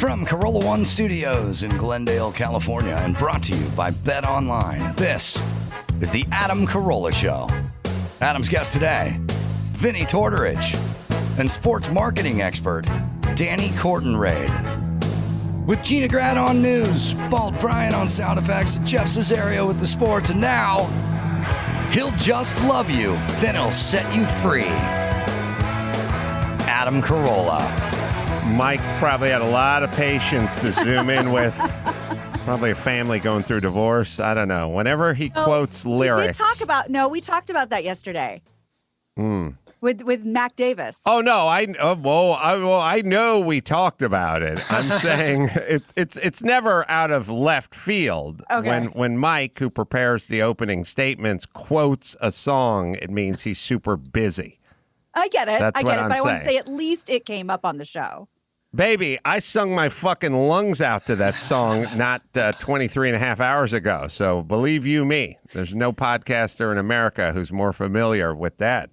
From Carolla One Studios in Glendale, California, and brought to you by Bet Online, this is the Adam Carolla Show. Adam's guest today, Vinnie Tortorich, and sports marketing expert, Danny Cortenraede. With Gina Grad on news, Bald Brian on sound effects, Jeff Cesario with the sports, and now, he'll just love you, then he'll set you free. Adam Carolla. Mike probably had a lot of patience to zoom in with. Probably a family going through divorce. I don't know. Whenever he quotes lyrics. We talked about that yesterday. With Mac Davis. Oh no, I know we talked about it. I'm saying it's never out of left field. Okay. When Mike, who prepares the opening statements, quotes a song, it means he's super busy. I get it. That's what I'm but I want to saying. say at least it came up on the show. Baby, I sung my fucking lungs out to that song not 23 and a half hours ago. So believe you me, there's no podcaster in America who's more familiar with that.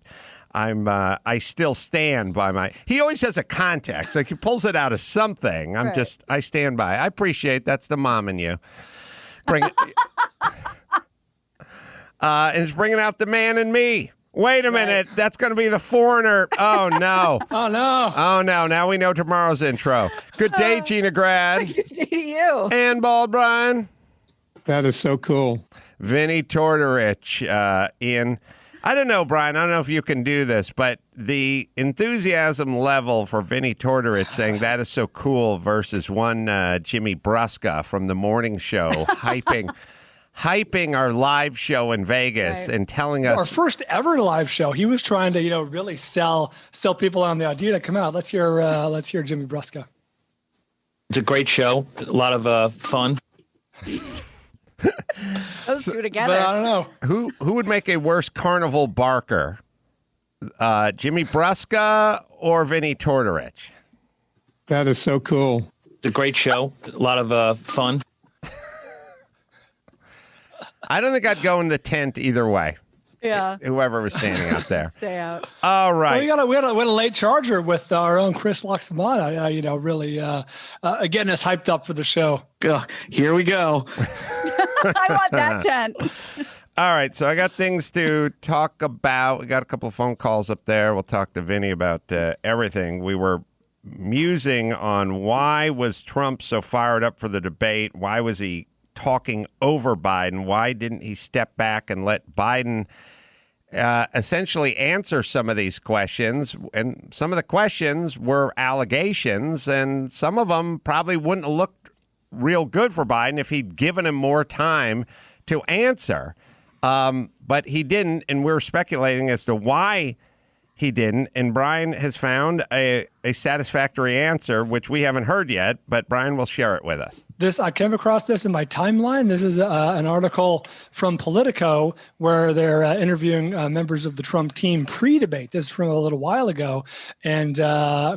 I still stand by my, he always has a context. Like he pulls it out of something. I stand by. I appreciate that's the mom in you. Bring it. And it's bringing out the man in me. Wait a minute. That's going to be the foreigner. Oh, no. Oh, no. Oh, no. Now we know tomorrow's intro. Good day, Gina Grad. Good day to you. And Bald Brian. That is so cool. Vinnie Tortorich in. I don't know, Brian. I don't know if you can do this, but the enthusiasm level for Vinnie Tortorich saying that is so cool versus one Jimmy Brusca from the morning show hyping our live show in Vegas and telling us Our first ever live show. He was trying to, really sell people on the idea to come out. Let's hear Jimmy Brusca. It's a great show. A lot of fun. Those two together. But I don't know. who would make a worse carnival barker, Jimmy Brusca or Vinnie Tortorich? That is so cool. It's a great show. A lot of fun. I don't think I'd go in the tent either way. Yeah. Whoever was standing out there. Stay out. All right. Well, we had a late charger with our own Chris Loxamana, really getting us hyped up for the show. Here we go. I want that tent. All right, so I got things to talk about. We got a couple of phone calls up there. We'll talk to Vinny about everything. We were musing on why was Trump so fired up for the debate? Why was he talking over Biden? Why didn't he step back and let Biden essentially answer some of these questions? And some of the questions were allegations, and some of them probably wouldn't have looked real good for Biden if he'd given him more time to answer. But he didn't, and we're speculating as to why he didn't. And Brian has found a satisfactory answer, which we haven't heard yet, but Brian will share it with us. I came across this in my timeline. This is an article from Politico where they're interviewing members of the Trump team pre-debate. This is from a little while ago. And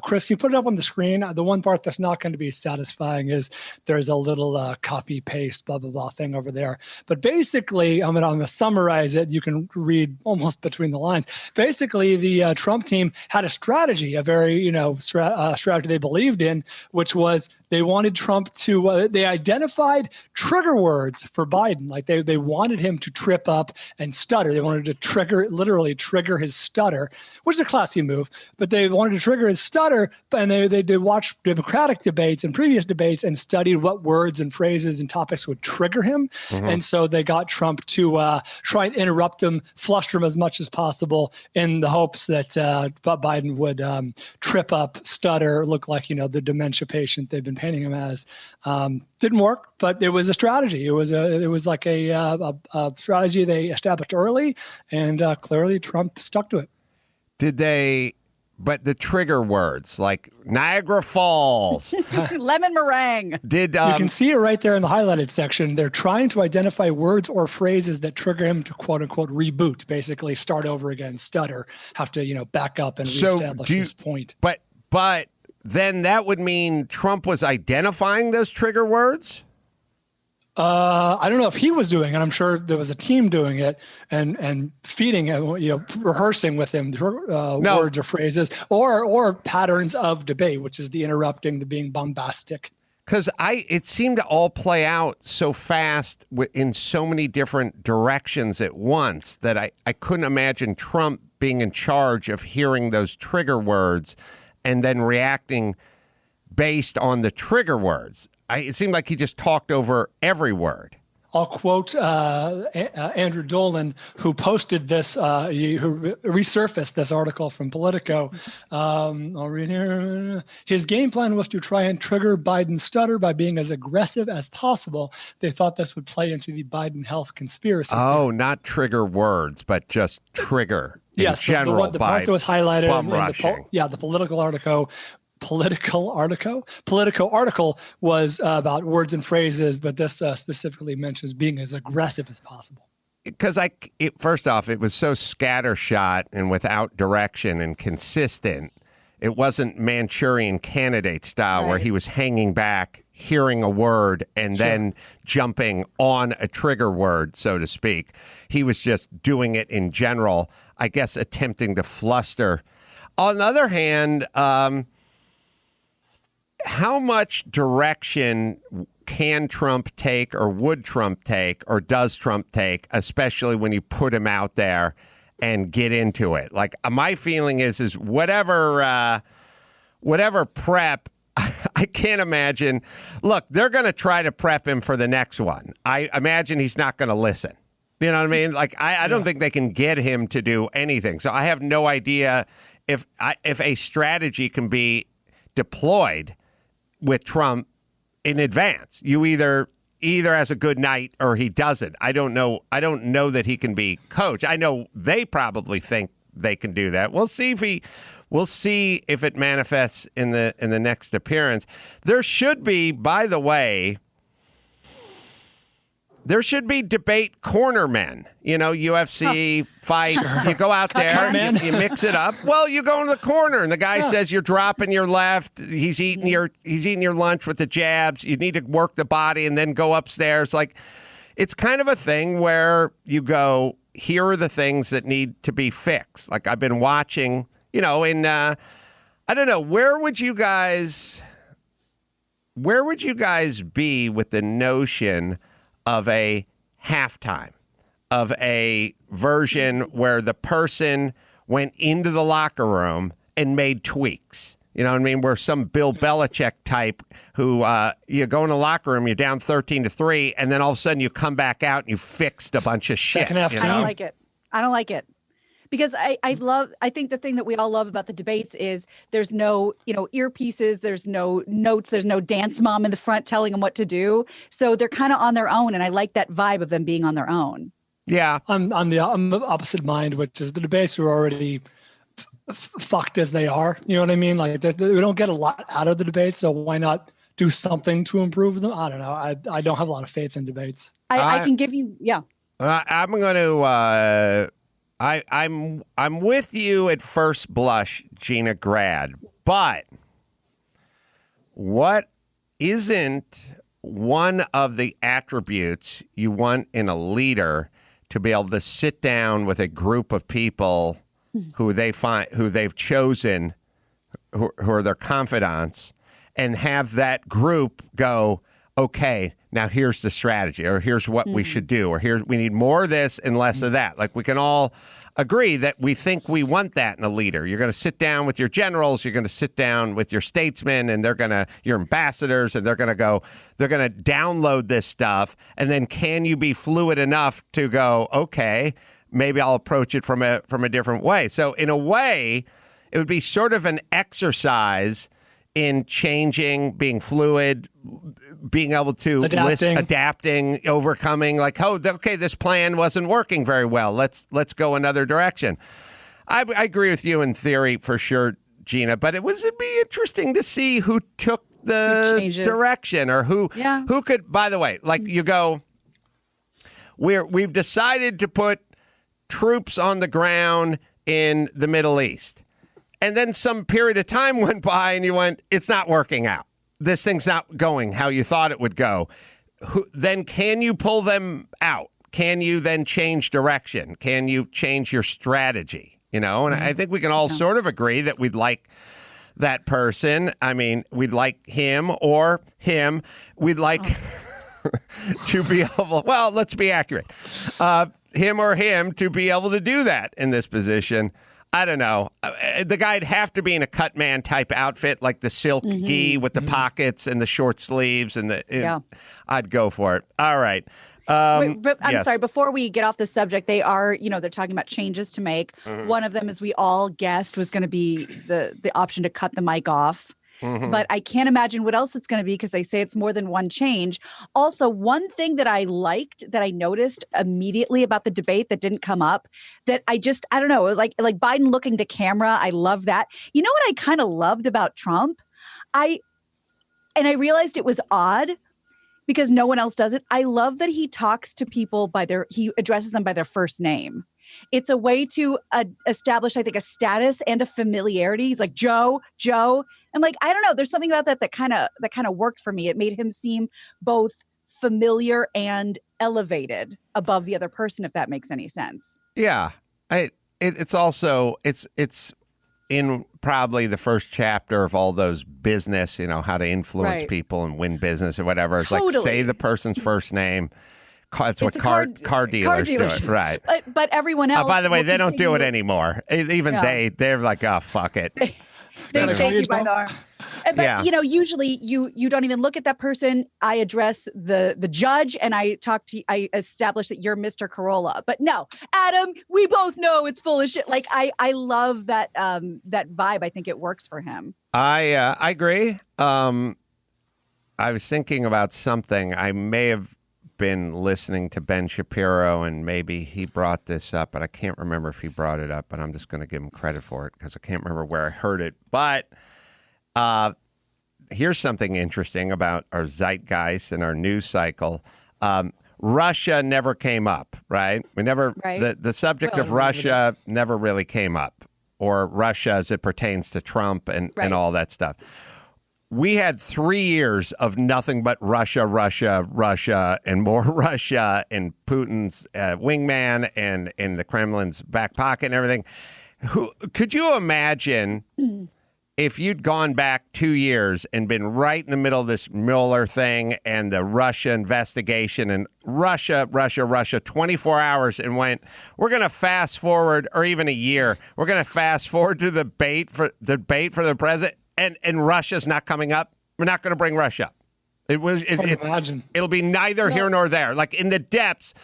Chris, can you put it up on the screen? The one part that's not going to be satisfying is there's a little copy paste, blah, blah, blah thing over there. But basically, I'm going to summarize it. You can read almost between the lines. Basically, the Trump team had a strategy, a very, strategy they believed in, which was they wanted Trump to, they identified trigger words for Biden. Like they wanted him to trip up and stutter. They wanted to literally trigger his stutter, which is a classy move, but they wanted to trigger his stutter. And they did watch Democratic debates and previous debates and studied what words and phrases and topics would trigger him. Mm-hmm. And so they got Trump to try and interrupt him, fluster him as much as possible in the hopes that Biden would trip up, stutter, look like, the dementia patient they've been painting him as. Didn't work, but it was a strategy. It was like a strategy they established early, and clearly Trump stuck to it. But the trigger words like Niagara Falls, lemon meringue. You can see it right there in the highlighted section. They're trying to identify words or phrases that trigger him to quote unquote reboot, basically start over again, stutter, have to back up and reestablish his point. But then that would mean Trump was identifying those trigger words? I don't know if he was doing it. I'm sure there was a team doing it and feeding him, rehearsing with him words or phrases or patterns of debate, which is the interrupting, the being bombastic. Because it seemed to all play out so fast in so many different directions at once that I couldn't imagine Trump being in charge of hearing those trigger words and then reacting based on the trigger words. It seemed like he just talked over every word. I'll quote Andrew Dolan, who posted this, who resurfaced this article from Politico. I'll read here. His game plan was to try and trigger Biden's stutter by being as aggressive as possible. They thought this would play into the Biden health conspiracy. Oh, not trigger words, but just trigger in yes, general. The part that was highlighted bum in rushing. the Politico article was about words and phrases, but this specifically mentions being as aggressive as possible. Because first off, it was so scattershot and without direction and consistent. It wasn't Manchurian Candidate style where he was hanging back, hearing a word, and then jumping on a trigger word, so to speak. He was just doing it in general, I guess attempting to fluster. On the other hand, how much direction can Trump take or would Trump take or does Trump take, especially when you put him out there and get into it? Like, my feeling is whatever prep, I can't imagine. Look, they're going to try to prep him for the next one. I imagine he's not going to listen. You know what I mean? Like, I don't think they can get him to do anything. So I have no idea if a strategy can be deployed with Trump in advance. You either has a good night or he doesn't. I don't know that he can be coached. I know they probably think they can do that. We'll see if it manifests in the next appearance. There should be, by the way, debate cornermen. You know, UFC fights. You go out there, you mix it up. Well, you go in the corner, and the guy says you're dropping your left. He's eating your lunch with the jabs. You need to work the body, and then go upstairs. Like, it's kind of a thing where you go, here are the things that need to be fixed. Like, I've been watching. You know, I don't know, where would you guys be with the notion of a halftime, of a version where the person went into the locker room and made tweaks? You know what I mean? Where some Bill Belichick type who you go in the locker room, you're down 13-3, and then all of a sudden you come back out and you fixed a bunch of shit. Second half, I don't like it. Because I think the thing that we all love about the debates is there's no, earpieces, there's no notes, there's no dance mom in the front telling them what to do. So they're kind of on their own. And I like that vibe of them being on their own. Yeah. I'm the opposite mind, which is the debates are already fucked as they are. You know what I mean? Like, we don't get a lot out of the debates. So why not do something to improve them? I don't know. I don't have a lot of faith in debates. I can give you, I'm going to... I'm with you at first blush, Gina Grad, but what isn't one of the attributes you want in a leader to be able to sit down with a group of people who they've chosen, who are their confidants, and have that group go, okay, now here's the strategy, or here's what we should do, or we need more of this and less of that. Like, we can all agree that we think we want that in a leader. You're going to sit down with your generals, you're going to sit down with your statesmen, and your ambassadors, and they're going to download this stuff. And then can you be fluid enough to go, okay, maybe I'll approach it from a different way. So in a way, it would be sort of an exercise in changing, being fluid, being able to adapting, overcoming, like, oh, okay, this plan wasn't working very well. Let's go another direction. I agree with you in theory for sure, Gina, but it'd be interesting to see who took the direction, or who could, by the way, like, you go, we've decided to put troops on the ground in the Middle East. And then some period of time went by and you went, it's not working out. This thing's not going how you thought it would go. Then can you pull them out? Can you then change direction? Can you change your strategy? And I think we can all sort of agree that we'd like that person. I mean, we'd like him or him. We'd like to be able, well, let's be accurate. Him or him to be able to do that in this position. I don't know. The guy'd have to be in a cut man type outfit, like the silk gi with the pockets and the short sleeves, and I'd go for it. All right. Wait, but I'm yes. sorry, before we get off the subject, they are, they're talking about changes to make. One of them, as we all guessed, was going to be the option to cut the mic off. But I can't imagine what else it's going to be because they say it's more than one change. Also, one thing that I liked that I noticed immediately about the debate that didn't come up that I don't know, like Biden looking to camera. I love that. You know what I kind of loved about Trump? I realized it was odd because no one else does it. I love that he talks to people he addresses them by their first name. It's a way to establish, I think, a status and a familiarity. He's like, Joe. And like, I don't know, there's something about that kind of worked for me. It made him seem both familiar and elevated above the other person, if that makes any sense. Yeah. It's also in probably the first chapter of all those business, how to influence people and win business or whatever. It's like, say the person's first name. That's what car dealers do it, right? But everyone else. By the way, they don't do it anymore. Even they're like, oh, fuck it. They shake you by the arm. But usually you don't even look at that person. I address the judge and I establish that you're Mr. Carolla. But no, Adam, we both know it's full of shit. Like I love that vibe. I think it works for him. I agree. I was thinking about something. I may have been listening to Ben Shapiro and maybe he brought this up, but I can't remember if he brought it up, but I'm just going to give him credit for it because I can't remember where I heard it. But here's something interesting about our zeitgeist and our news cycle. Russia never came up, right? The subject of Russia never really came up, or Russia as it pertains to Trump and all that stuff. We had 3 years of nothing but Russia, and more Russia, and Putin's wingman, and in the Kremlin's back pocket and everything. Could you imagine if you'd gone back 2 years and been right in the middle of this Mueller thing and the Russia investigation and Russia, 24 hours and went, we're going to fast forward, or even a year, we're going to fast forward to the debate for the president. And Russia's not coming up. We're not going to bring Russia up. It'll be neither here nor there. Like in the depths,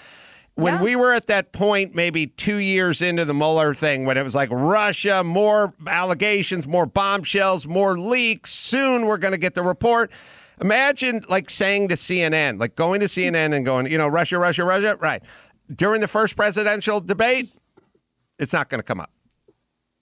when we were at that point, maybe 2 years into the Mueller thing, when it was like Russia, more allegations, more bombshells, more leaks. Soon we're going to get the report. Imagine like saying to CNN, like going to CNN and going, Russia. Right. During the first presidential debate, it's not going to come up.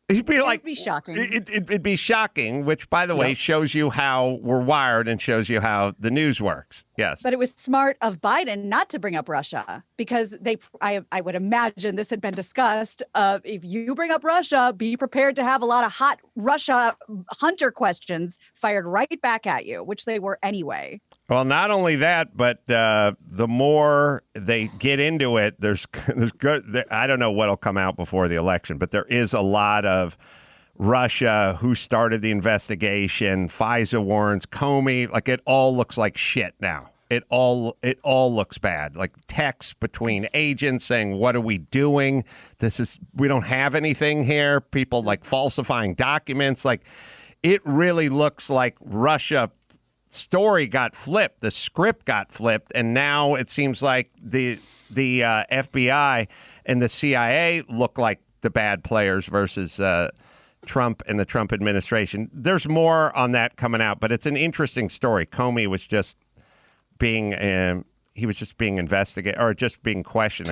It'd be shocking. It'd be shocking, which, by the way, shows you how we're wired and shows you how the news works. Yes. But it was smart of Biden not to bring up Russia because I would imagine this had been discussed. If you bring up Russia, be prepared to have a lot of hot Russia hunter questions fired right back at you, which they were anyway. Well, not only that, but the more they get into it, there's good. I don't know what'll come out before the election, but there is a lot of Russia, who started the investigation, FISA warrants, Comey. Like it all looks like shit now. It all looks bad. Like texts between agents saying, "What are we doing? We don't have anything here." People like falsifying documents. Like it really looks like Russia. Story got flipped, the script got flipped, and now it seems like the FBI and the CIA look like the bad players versus Trump and the Trump administration. There's more on that coming out, but it's an interesting story. Comey was just being investigated or just being questioned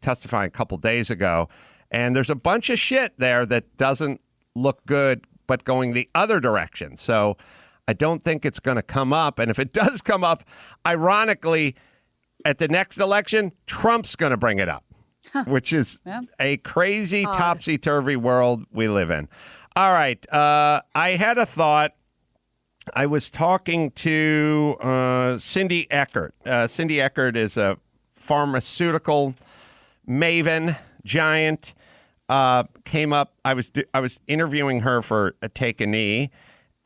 testifying a couple days ago, and there's a bunch of shit there that doesn't look good, but going the other direction. So I don't think it's going to come up. And if it does come up, ironically, at the next election, Trump's going to bring it up, which is a crazy topsy-turvy world we live in. All right. I had a thought. I was talking to Cindy Eckert. Cindy Eckert is a pharmaceutical maven, giant. Came up. I was interviewing her for Take a Knee.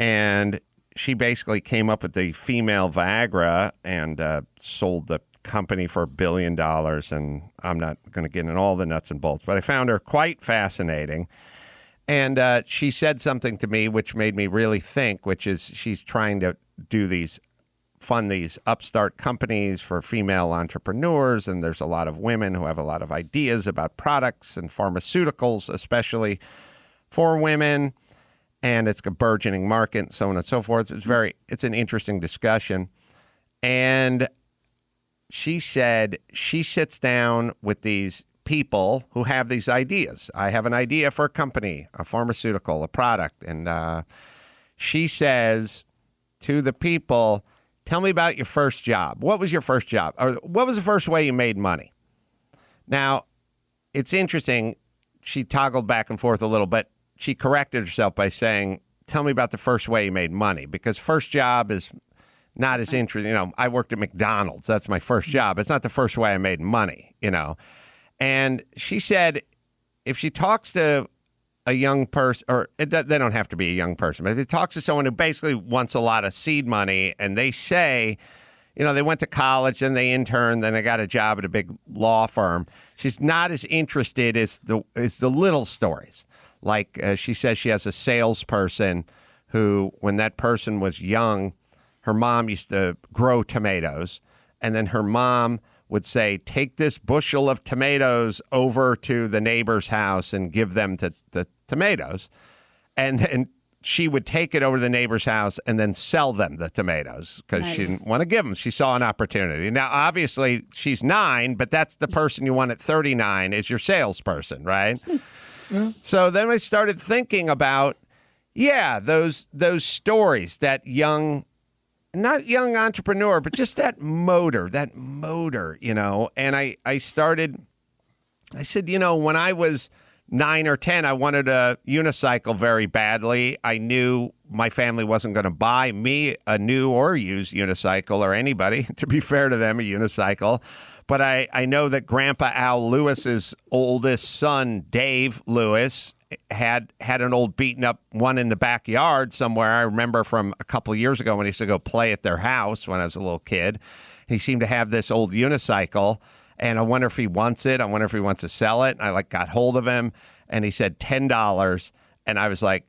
And she basically came up with the female Viagra and sold the company for $1 billion. And I'm not going to get into all the nuts and bolts, but I found her quite fascinating. And she said something to me which made me really think, which is she's trying to fund these upstart companies for female entrepreneurs. And there's a lot of women who have a lot of ideas about products and pharmaceuticals, especially for women. And it's a burgeoning market, so on and so forth. It's an interesting discussion. And she said she sits down with these people who have these ideas. I have an idea for a company, a pharmaceutical, a product. And she says to the people, tell me about your first job. What was your first job? Or what was the first way you made money? Now, it's interesting. She toggled back and forth a little, but she corrected herself by saying, tell me about the first way you made money, because first job is not as interesting. You know, I worked at McDonald's. That's my first job. It's not the first way I made money, you know. And she said if she talks to a young person, or they don't have to be a young person, but if she talks to someone who basically wants a lot of seed money and they say, you know, they went to college, then they interned, then they got a job at a big law firm, she's not as interested as the little stories. Like she says she has a salesperson who, when that person was young, her mom used to grow tomatoes, and then her mom would say, take this bushel of tomatoes over to the neighbor's house and give them the tomatoes. And then she would take it over to the neighbor's house and then sell them the tomatoes because she didn't want to give them. She saw an opportunity. Now, obviously, she's 9, but that's the person you want at 39 is your salesperson, right? So then I started thinking about, those stories, that not young entrepreneur, but just that motor, you know. And I said, you know, when I was 9 or 10, I wanted a unicycle very badly. I knew my family wasn't going to buy me a new or used unicycle, or anybody, to be fair to them, a unicycle. But I know that Grandpa Al Lewis's oldest son, Dave Lewis, had an old beaten up one in the backyard somewhere. I remember from a couple of years ago when he used to go play at their house when I was a little kid. He seemed to have this old unicycle, and I wonder if he wants it. I wonder if he wants to sell it. And I got hold of him, and he said $10. And I was like,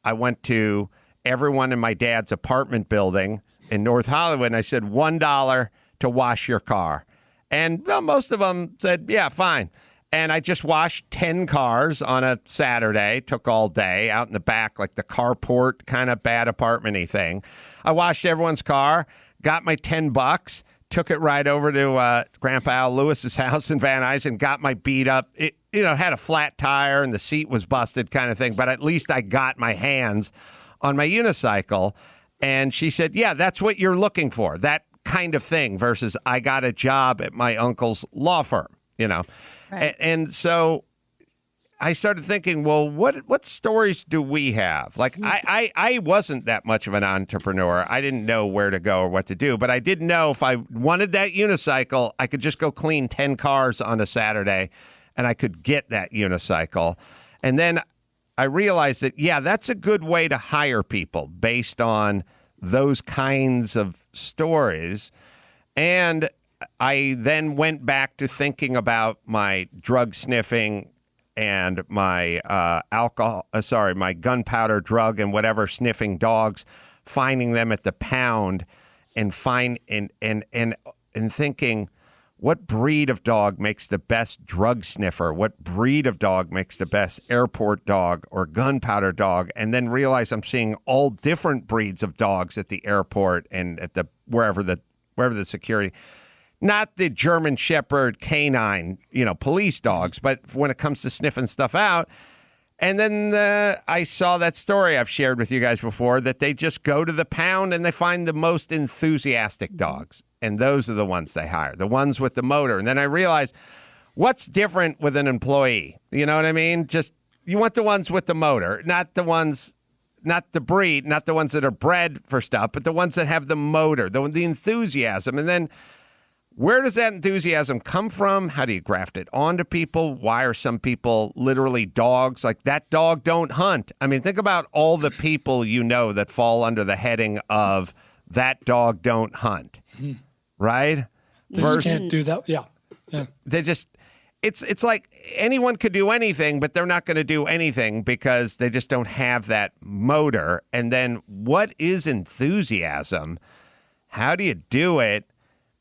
I went to everyone in my dad's apartment building in North Hollywood, and I said, $1 to wash your car. And most of them said, yeah, fine. And I just washed 10 cars on a Saturday, took all day out in the back, like the carport kind of bad apartment-y thing. I washed everyone's car, got my $10, took it right over to Grandpa Al Lewis's house in Van Nuys, got my beat up. It, had a flat tire and the seat was busted kind of thing, but at least I got my hands on my unicycle. And she said, yeah, that's what you're looking for, that kind of thing, versus I got a job at my uncle's law firm, Right. And so I started thinking, well, what stories do we have? Like, I wasn't that much of an entrepreneur. I didn't know where to go or what to do, but I did know if I wanted that unicycle, I could just go clean 10 cars on a Saturday and I could get that unicycle. And then I realized that, that's a good way to hire people based on those kinds of stories. And I then went back to thinking about my drug sniffing and my my gunpowder drug and whatever sniffing dogs, finding them at the pound, and thinking, what breed of dog makes the best drug sniffer? What breed of dog makes the best airport dog or gunpowder dog? And then realize I'm seeing all different breeds of dogs at the airport and at wherever the security. Not the German Shepherd canine, police dogs, but when it comes to sniffing stuff out. And then I saw that story I've shared with you guys before, that they just go to the pound and they find the most enthusiastic dogs. And those are the ones they hire, the ones with the motor. And then I realized, what's different with an employee? You know what I mean? Just, you want the ones with the motor, not the breed, not the ones that are bred for stuff, but the ones that have the motor, the enthusiasm. And then Where does that enthusiasm come from? How do you graft it onto people? Why are some people literally dogs? Like, that dog don't hunt. I mean, think about all the people you know that fall under the heading of that dog don't hunt, right? They just can't do that. Yeah. They just, it's like anyone could do anything, but they're not going to do anything because they just don't have that motor. And then what is enthusiasm? How do you do it?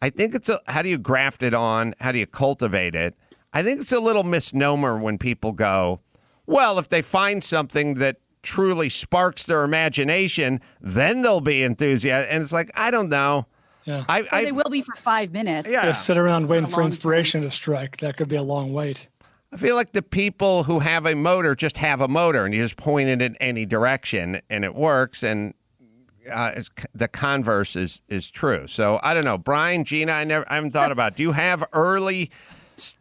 I think how do you graft it on? How do you cultivate it? I think it's a little misnomer when people go, well, if they find something that truly sparks their imagination, then they'll be enthusiastic. And it's like, I don't know. Yeah. They will be for 5 minutes. Yeah. Sit around waiting for inspiration to strike. That could be a long wait. I feel like the people who have a motor just have a motor, and you just point it in any direction, and it works. And the converse is true. So I don't know, Brian, Gina, I haven't thought about. Do you have early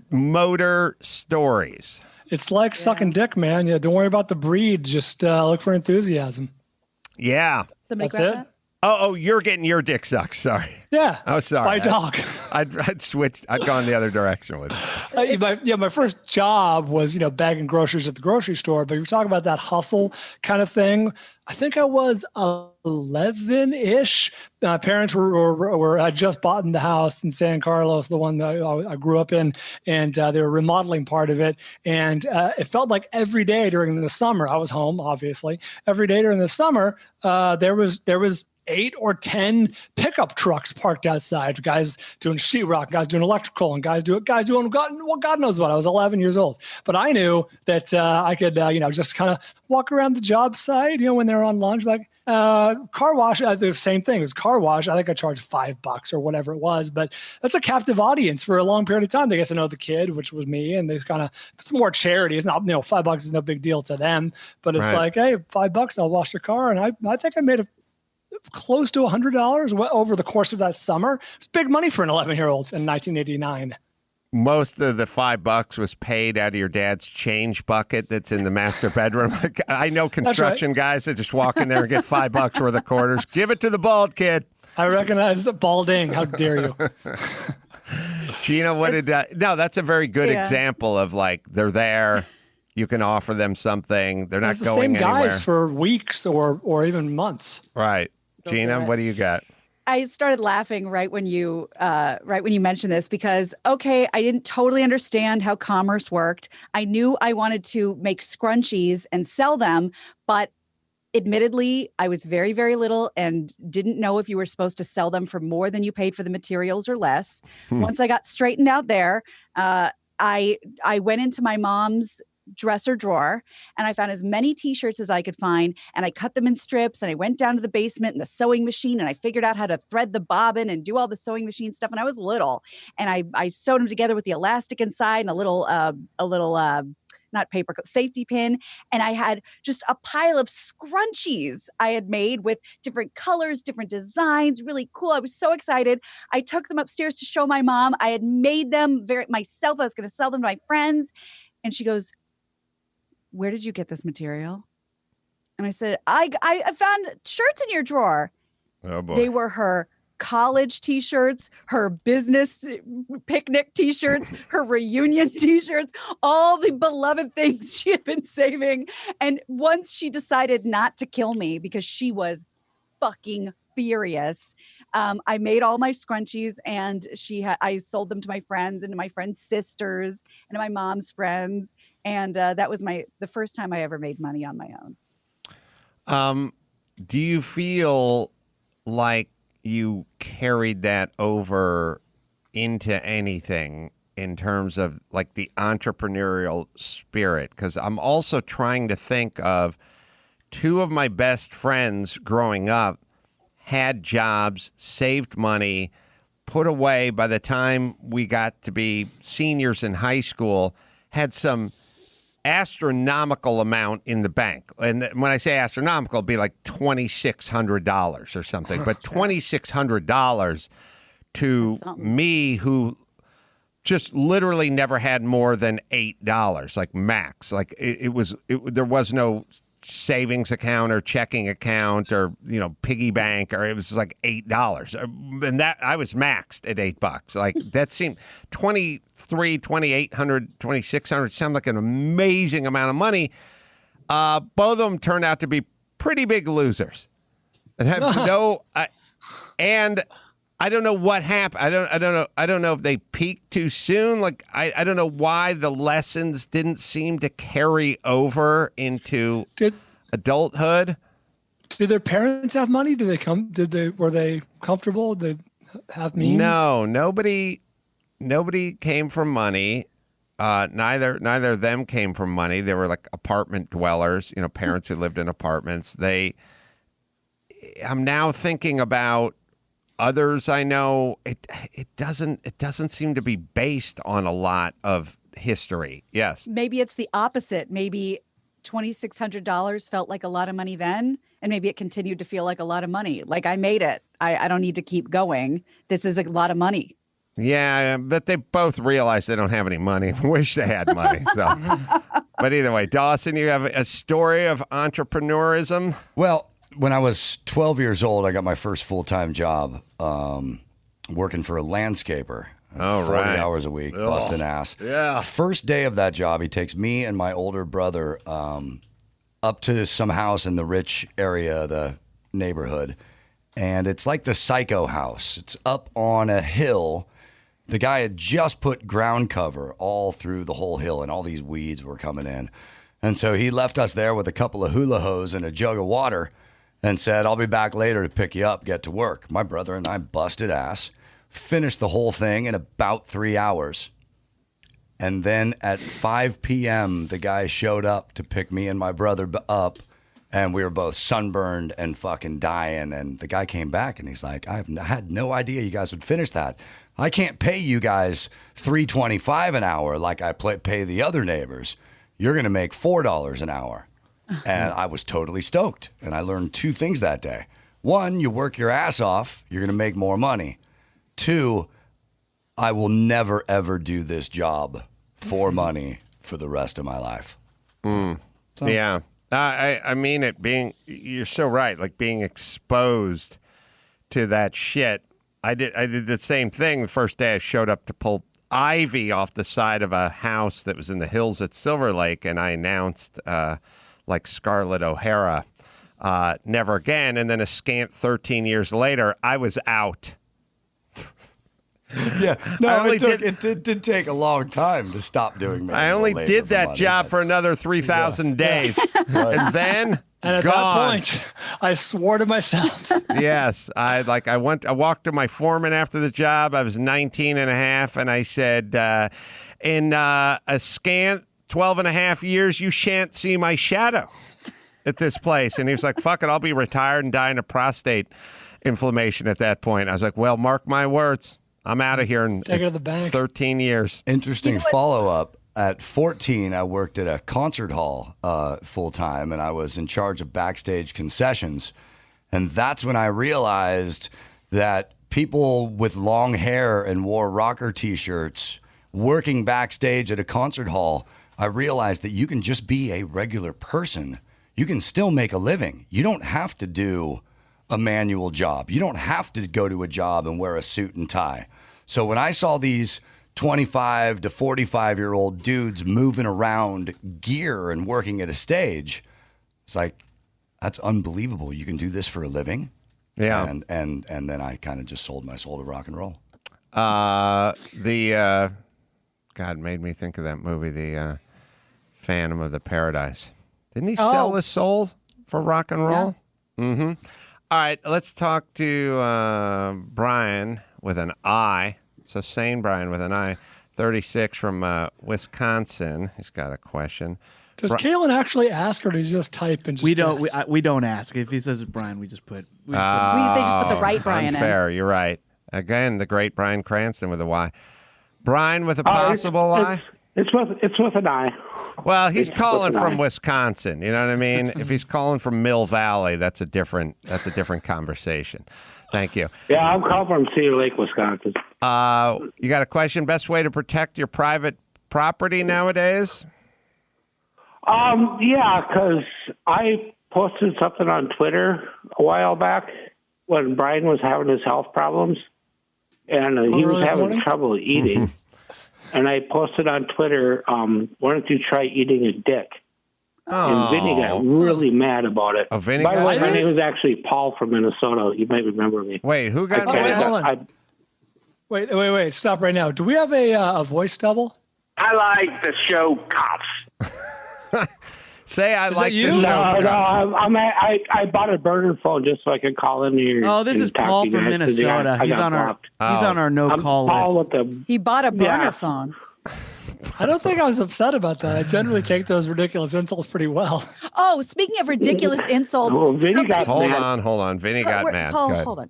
motor stories? It's like sucking dick, man. Yeah, don't worry about the breed. Just look for enthusiasm. Yeah, Somebody that's it. that? Oh, you're getting your dick sucked. Sorry. Yeah. Oh, sorry. By dog. I'd switched. I'd gone the other direction with it. My first job was, bagging groceries at the grocery store. But you're talking about that hustle kind of thing. I think I was 11-ish. My parents were had just bought in the house in San Carlos, the one that I grew up in, and they were remodeling part of it. And it felt like every day during the summer, I was home, obviously. Every day during the summer, there was 8 or 10 pickup trucks parked outside. Guys doing sheetrock, guys doing electrical, and guys doing God knows what. I was 11 years old, but I knew that I could, just kind of walk around the job site. When they're on lunch, like car wash. The same thing as car wash. I think I charged $5 or whatever it was, but that's a captive audience for a long period of time. They get to know the kid, which was me, and they kind of it's more charity. It's not $5 is no big deal to them, but it's like, hey, $5, I'll wash your car, and I think I made close to $100 over the course of that summer. It's big money for an 11-year-old in 1989. Most of the $5 was paid out of your dad's change bucket that's in the master bedroom. I know construction guys that just walk in there and get $5 worth of quarters. Give it to the bald kid. I recognize the balding. How dare you? Gina, no, that's a very good example of they're there. You can offer them something. They're not going anywhere. The same guys for weeks or even months. Right. Gina, what do you got? I started laughing right when you mentioned this because, okay, I didn't totally understand how commerce worked. I knew I wanted to make scrunchies and sell them, but admittedly, I was very, very little and didn't know if you were supposed to sell them for more than you paid for the materials or less. Once I got straightened out there, I went into my mom's dresser drawer and I found as many t-shirts as I could find, and I cut them in strips, and I went down to the basement in the sewing machine and I figured out how to thread the bobbin and do all the sewing machine stuff. And I was little, and I sewed them together with the elastic inside and a little not paper, safety pin. And I had just a pile of scrunchies I had made with different colors, different designs, really cool. I was so excited. I took them upstairs to show my mom. I had made them myself. I was going to sell them to my friends. And she goes, "Where did you get this material?" And I said, I found shirts in your drawer. Oh boy. They were her college t-shirts, her business picnic t-shirts, her reunion t-shirts, all the beloved things she had been saving. And once she decided not to kill me because she was fucking furious, I made all my scrunchies, and I sold them to my friends and to my friends' sisters and to my mom's friends. And that was the first time I ever made money on my own. Do you feel like you carried that over into anything in terms of the entrepreneurial spirit? Because I'm also trying to think of two of my best friends growing up had jobs, saved money, put away by the time we got to be seniors in high school, had some astronomical amount in the bank. And when I say astronomical, it'd be like $2,600 or something. But $2,600 to me, who just literally never had more than $8, max. There was no savings account or checking account or, piggy bank, or it was like $8. And that I was maxed at $8. Like that seemed 23, 2,800, 2,600 sound like an amazing amount of money. Both of them turned out to be pretty big losers and have and I don't know what happened. I don't know if they peaked too soon. Like I don't know why the lessons didn't seem to carry over into adulthood. Did their parents have money? Were they comfortable? Did they have means? No, nobody came from money. Neither of them came from money. They were like apartment dwellers, parents who lived in apartments. I'm now thinking about others I know. It doesn't seem to be based on a lot of history. Yes. Maybe it's the opposite. Maybe $2,600 felt like a lot of money then, and maybe it continued to feel like a lot of money. Like I made it. I don't need to keep going. This is a lot of money. Yeah, but they both realize they don't have any money. Wish they had money. So, but either way, Dawson, you have a story of entrepreneurism. Well, when I was 12 years old, I got my first full-time job working for a landscaper. 40 hours a week, busting ass. Yeah. First day of that job, he takes me and my older brother up to some house in the rich area of the neighborhood. And it's like the Psycho house. It's up on a hill. The guy had just put ground cover all through the whole hill, and all these weeds were coming in. And so he left us there with a couple of hula hose and a jug of water and said, I'll be back later to pick you up, get to work. My brother and I busted ass, finished the whole thing in about 3 hours. And then at 5 p.m., the guy showed up to pick me and my brother up, and we were both sunburned and fucking dying. And the guy came back, and he's like, I had no idea you guys would finish that. I can't pay you guys $3.25 an hour like I pay the other neighbors. You're going to make $4 an hour. And I was totally stoked. And I learned two things that day. One, you work your ass off, you're going to make more money. Two, I will never, ever do this job for money for the rest of my life. So. Yeah. I mean, you're so right. Like being exposed to that shit. I did the same thing the first day I showed up to pull ivy off the side of a house that was in the hills at Silver Lake, and I announced, like Scarlett O'Hara, never again. And then a scant 13 years later, I was out. Yeah, no, it did take a long time to stop doing manual I only labor did for that money, job but- for another 3,000 days. And then And at gone. that point, I swore to myself. Yes. I walked to my foreman after the job. I was 19 and a half, and I said, in a scant 12 and a half years, you shan't see my shadow at this place. And he was like, fuck it, I'll be retired and dying of prostate inflammation at that point. I was like, well, mark my words. I'm out of here in Take it to the bank. 13 years. Interesting follow-up. At 14, I worked at a concert hall full-time, and I was in charge of backstage concessions. And that's when I realized that people with long hair and wore rocker T-shirts working backstage at a concert hall, I realized that you can just be a regular person. You can still make a living. You don't have to do a manual job. You don't have to go to a job and wear a suit and tie. So when I saw these 25 to 45-year-old dudes moving around gear and working at a stage, it's like, that's unbelievable. You can do this for a living. Yeah. And then I kind of just sold my soul to rock and roll. God made me think of that movie, the Phantom of the Paradise. Didn't he sell his soul for rock and roll? Yeah. Mm-hmm. All right, let's talk to Brian with an I. So sane Brian with an I, 36 from Wisconsin. He's got a question. Does Kalen actually ask, or does he just type and just we don't guess? we don't ask. If he says Brian, we just put. They just put the right Brian unfair. You're right. Again, the great Brian Cranston with a Y. Brian with a possible I. It's with an I. Well, he's It's calling with an from I. Wisconsin. You know what I mean? If he's calling from Mill Valley, that's a different conversation. Thank you. Yeah, I'm calling from Cedar Lake, Wisconsin. You got a question? Best way to protect your private property nowadays? Yeah, because I posted something on Twitter a while back when Brian was having his health problems, and he was having trouble eating. And I posted on Twitter, why don't you try eating a dick? And Vinny got really mad about it. Oh, Vinny By the way, got my mad? name is actually Paul from Minnesota. You might remember me. Wait, who got wait, mad? hold on. Wait. Stop right now. Do we have a voice double? I like the show Cops. Say I like you? the show. I bought a burner phone just so I could call in here. Oh, this is Paul from Minnesota. He's on our no-call list. He bought a burner phone. I don't think I was upset about that. I generally take those ridiculous insults pretty well. Oh, speaking of ridiculous insults. Vinny got Hold mad. on. Vinny got mad. Paul, hold on.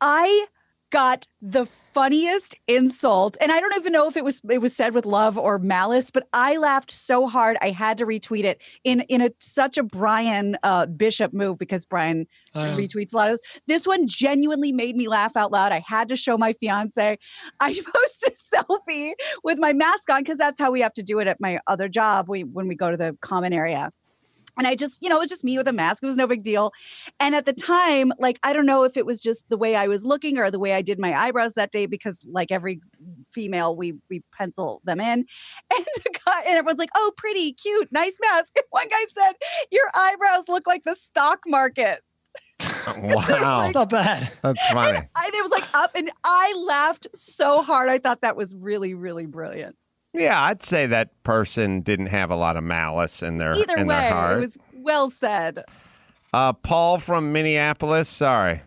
I got the funniest insult, and I don't even know if it was said with love or malice, but I laughed so hard I had to retweet it in such a Brian Bishop move, because Brian retweets a lot of those. This one genuinely made me laugh out loud. I had to show my fiance. I posted a selfie with my mask on, because that's how we have to do it at my other job when we go to the common area. And I just, it was just me with a mask. It was no big deal. And at the time, like, I don't know if it was just the way I was looking or the way I did my eyebrows that day, because like every female, we pencil them in. And everyone's like, oh, pretty, cute, nice mask. And one guy said, your eyebrows look like the stock market. Wow. That's not bad. That's funny. It was like up, and I laughed so hard. I thought that was really, really brilliant. Yeah, I'd say that person didn't have a lot of malice in their Either in way, their heart. it was well said. Paul from Minneapolis. Sorry,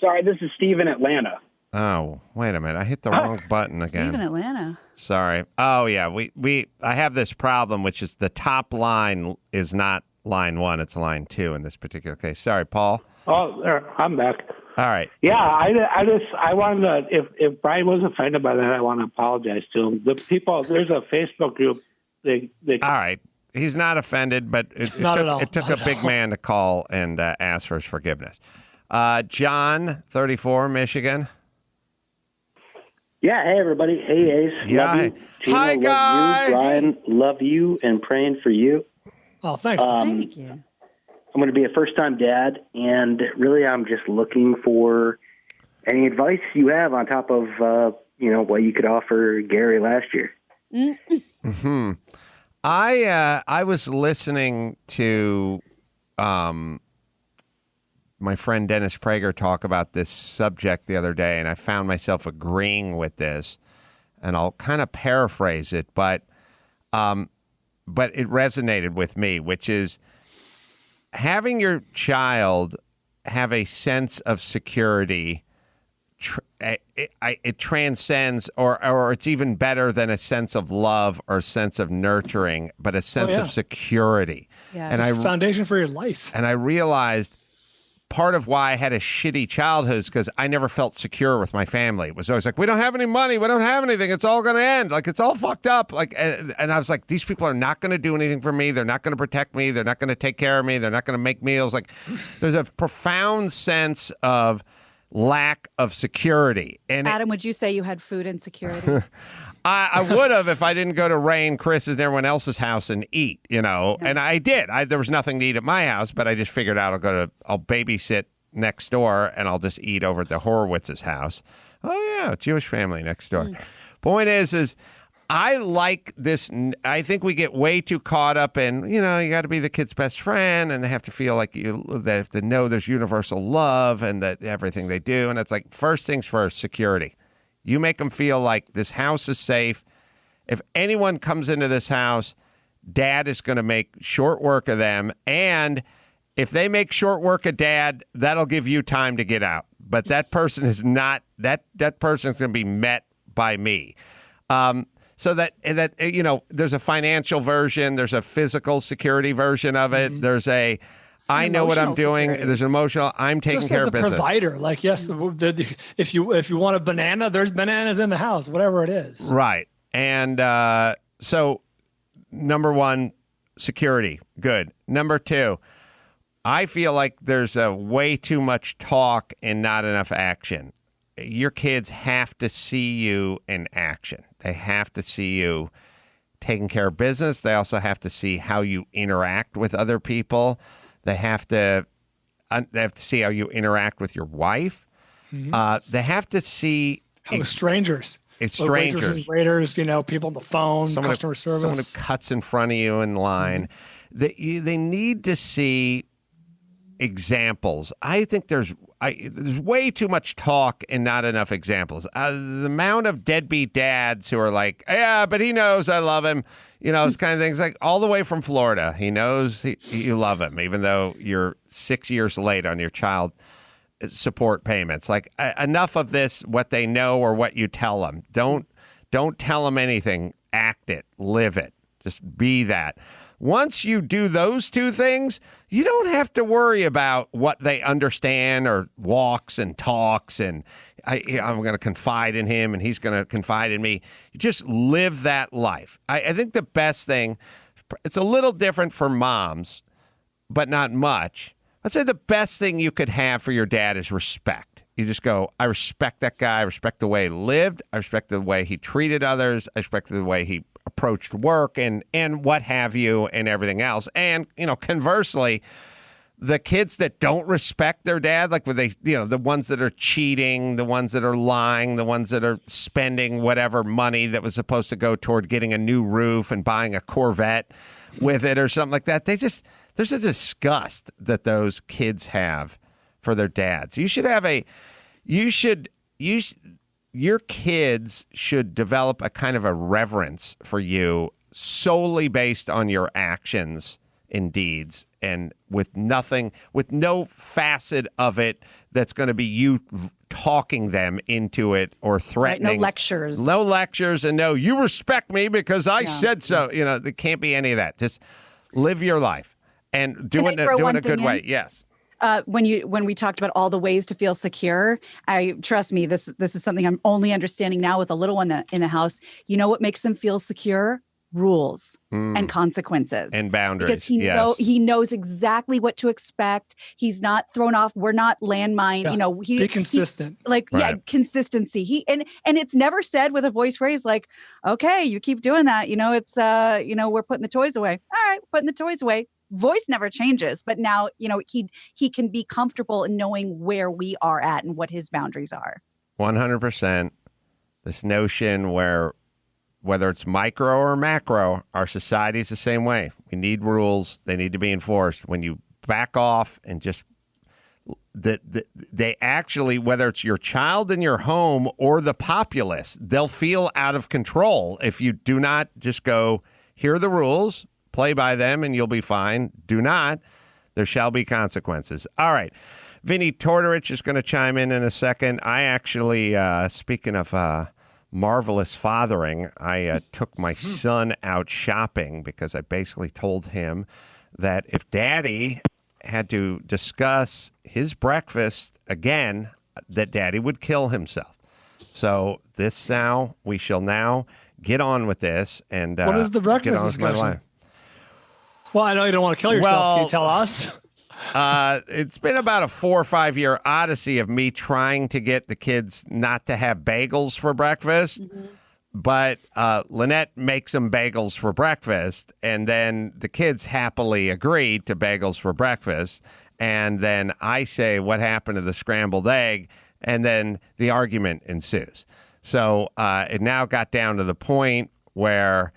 this is Steve in Atlanta. Oh, wait a minute. I hit the wrong button again. Steve in Atlanta. Sorry. Oh, yeah. I have this problem, which is the top line is not line 1. It's line 2 in this particular case. Sorry, Paul. Oh, there, I'm back. All right. Yeah, I wanted to, if Brian was offended by that, I want to apologize to him. The people, there's a Facebook group. All right. He's not offended, but it took a big man to call and ask for his forgiveness. John, 34, Michigan. Yeah, hey, everybody. Hey, Ace. Yeah. Love you. Gina, Hi, love guys. you. Brian, love you and praying for you. Oh, thanks. Thank you. I'm going to be a first-time dad, and really I'm just looking for any advice you have on top of, what you could offer Gary last year. Mm-hmm. I was listening to my friend Dennis Prager talk about this subject the other day, and I found myself agreeing with this, and I'll kind of paraphrase it, but it resonated with me, which is having your child have a sense of security. It transcends, or it's even better than a sense of love or a sense of nurturing, but a sense of security. Yeah. And It's a foundation for your life. And I realized part of why I had a shitty childhood is because I never felt secure with my family. It was always like, we don't have any money. We don't have anything. It's all going to end. Like, it's all fucked up. Like, and I was like, these people are not going to do anything for me. They're not going to protect me. They're not going to take care of me. They're not going to make meals. Like, there's a profound sense of lack of security. And Adam, would you say you had food insecurity? I would have if I didn't go to Ray and Chris's and everyone else's house and eat, and I did. There was nothing to eat at my house, but I just figured out I'll babysit next door and I'll just eat over at the Horowitz's house. Oh yeah, Jewish family next door. Point is I like this. I think we get way too caught up in, you got to be the kid's best friend, and they have to feel like they have to know there's universal love and that everything they do. And it's like, first things first, security. You make them feel like this house is safe. If anyone comes into this house, dad is going to make short work of them. And if they make short work of dad, that'll give you time to get out. But that person is not, that person is going to be met by me. So that there's a financial version, there's a physical security version of it. There's I know what I'm doing. Security. There's an emotional. I'm taking care of business. Just as a provider, like if you want a banana, there's bananas in the house, whatever it is. Right. And so, number one, security, good. Number two, I feel like there's way too much talk and not enough action. Your kids have to see you in action. They have to see you taking care of business. They also have to see how you interact with other people. They have to see how you interact with your wife. Mm-hmm. They have to see with strangers. Strangers, waiters, people on the phone, customer service. Someone who cuts in front of you in line. Mm-hmm. They need to see examples. I think there's way too much talk and not enough examples. The amount of deadbeat dads who are like, yeah, but he knows I love him. It's kind of things like all the way from Florida. He knows you love him, even though you're 6 years late on your child support payments. Like enough of this, what they know or what you tell them. Don't tell them anything. Act it, live it, just be that. Once you do those two things, you don't have to worry about what they understand or walks and talks and I'm going to confide in him and he's going to confide in me. You just live that life. I think the best thing, it's a little different for moms, but not much. I'd say the best thing you could have for your dad is respect. You just go, I respect that guy. I respect the way he lived. I respect the way he treated others. I respect the way he approached work and what have you and everything else. And, conversely, the kids that don't respect their dad, like when they, the ones that are cheating, the ones that are lying, the ones that are spending whatever money that was supposed to go toward getting a new roof and buying a Corvette with it or something like that. There's a disgust that those kids have for their dads. Your kids should develop a kind of a reverence for you solely based on your actions and deeds and with no facet of it that's going to be you talking them into it or threatening. Right, no lectures. No lectures and no, you respect me because I said so. There can't be any of that. Just live your life. And do it in a good way. Yes. When we talked about all the ways to feel secure, trust me, this is something I'm only understanding now with a little one in the house. You know what makes them feel secure? Rules and consequences and boundaries. Because he knows exactly what to expect. He's not thrown off. We're not landmine. Yeah. Be consistent. Consistency. And it's never said with a voice raised like, okay, you keep doing that. It's we're putting the toys away. All right, putting the toys away. Voice never changes, but now, he can be comfortable in knowing where we are at and what his boundaries are. 100%. This notion where whether it's micro or macro, our society is the same way. We need rules. They need to be enforced. When you back off and just they actually, whether it's your child in your home or the populace, they'll feel out of control if you do not just go, here are the rules. Play by them and you'll be fine. Do not. There shall be consequences. All right. Vinnie Tortorich is going to chime in a second. I actually, speaking of marvelous fathering, I took my son out shopping because I basically told him that if Daddy had to discuss his breakfast again, that Daddy would kill himself. So we shall now get on with this. And what is the breakfast discussion? Well, I know you don't want to kill yourself. Can you tell us? It's been about a 4 or 5 year odyssey of me trying to get the kids not to have bagels for breakfast. Mm-hmm. But Lynette makes them bagels for breakfast, and then the kids happily agree to bagels for breakfast. And then I say, what happened to the scrambled egg? And then the argument ensues. So it now got down to the point where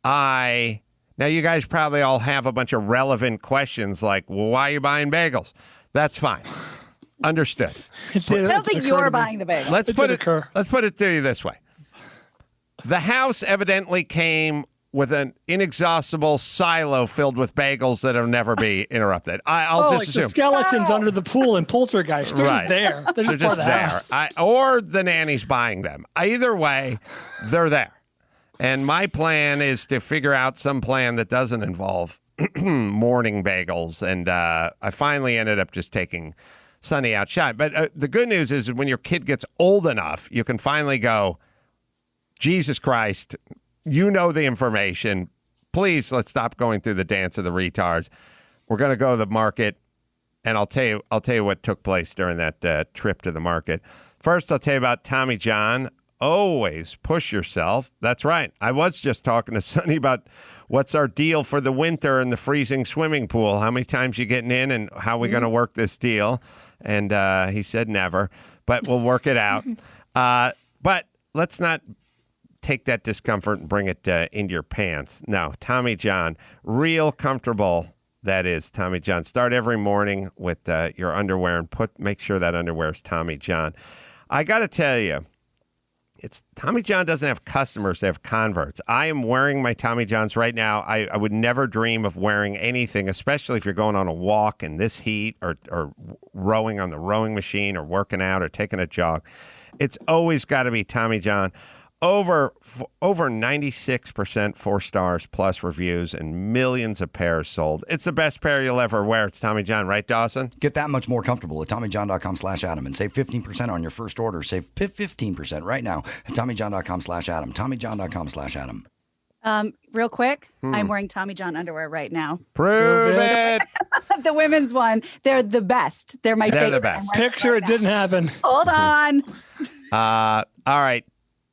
now, you guys probably all have a bunch of relevant questions like, well, why are you buying bagels? That's fine. Understood. I don't think you're buying the bagels. Let's put it to you this way. The house evidently came with an inexhaustible silo filled with bagels that'll never be interrupted. I'll just assume. The skeletons under the pool in Poltergeist. They're just there. They're just there. Or the nanny's buying them. Either way, they're there. And my plan is to figure out some plan that doesn't involve morning bagels. And I finally ended up just taking Sonny out shopping. But the good news is when your kid gets old enough, you can finally go, Jesus Christ, you know the information. Please, let's stop going through the dance of the retards. We're going to go to the market, and I'll tell you what took place during that trip to the market. First, I'll tell you about Tommy John always push yourself. That's right. I was just talking to Sonny about what's our deal for the winter in the freezing swimming pool. How many times you getting in and how we going to work this deal? And he said never, but we'll work it out. But let's not take that discomfort and bring it into your pants. No, Tommy John, real comfortable. That is Tommy John. Start every morning with your underwear and make sure that underwear is Tommy John. I got to tell you, Tommy John doesn't have customers, they have converts. I am wearing my Tommy Johns right now. I would never dream of wearing anything, especially if you're going on a walk in this heat or rowing on the rowing machine or working out or taking a jog. It's always got to be Tommy John. Over 96% 4 stars plus reviews and millions of pairs sold. It's the best pair you'll ever wear. It's Tommy John, right, Dawson? Get that much more comfortable at TommyJohn.com/Adam and save 15% on your first order. Save 15% right now at TommyJohn.com/Adam. TommyJohn.com/Adam. Real quick, I'm wearing Tommy John underwear right now. Prove it. The women's one. They're the best. They're my favorite. They're the best. Picture it didn't happen. Hold on. All right.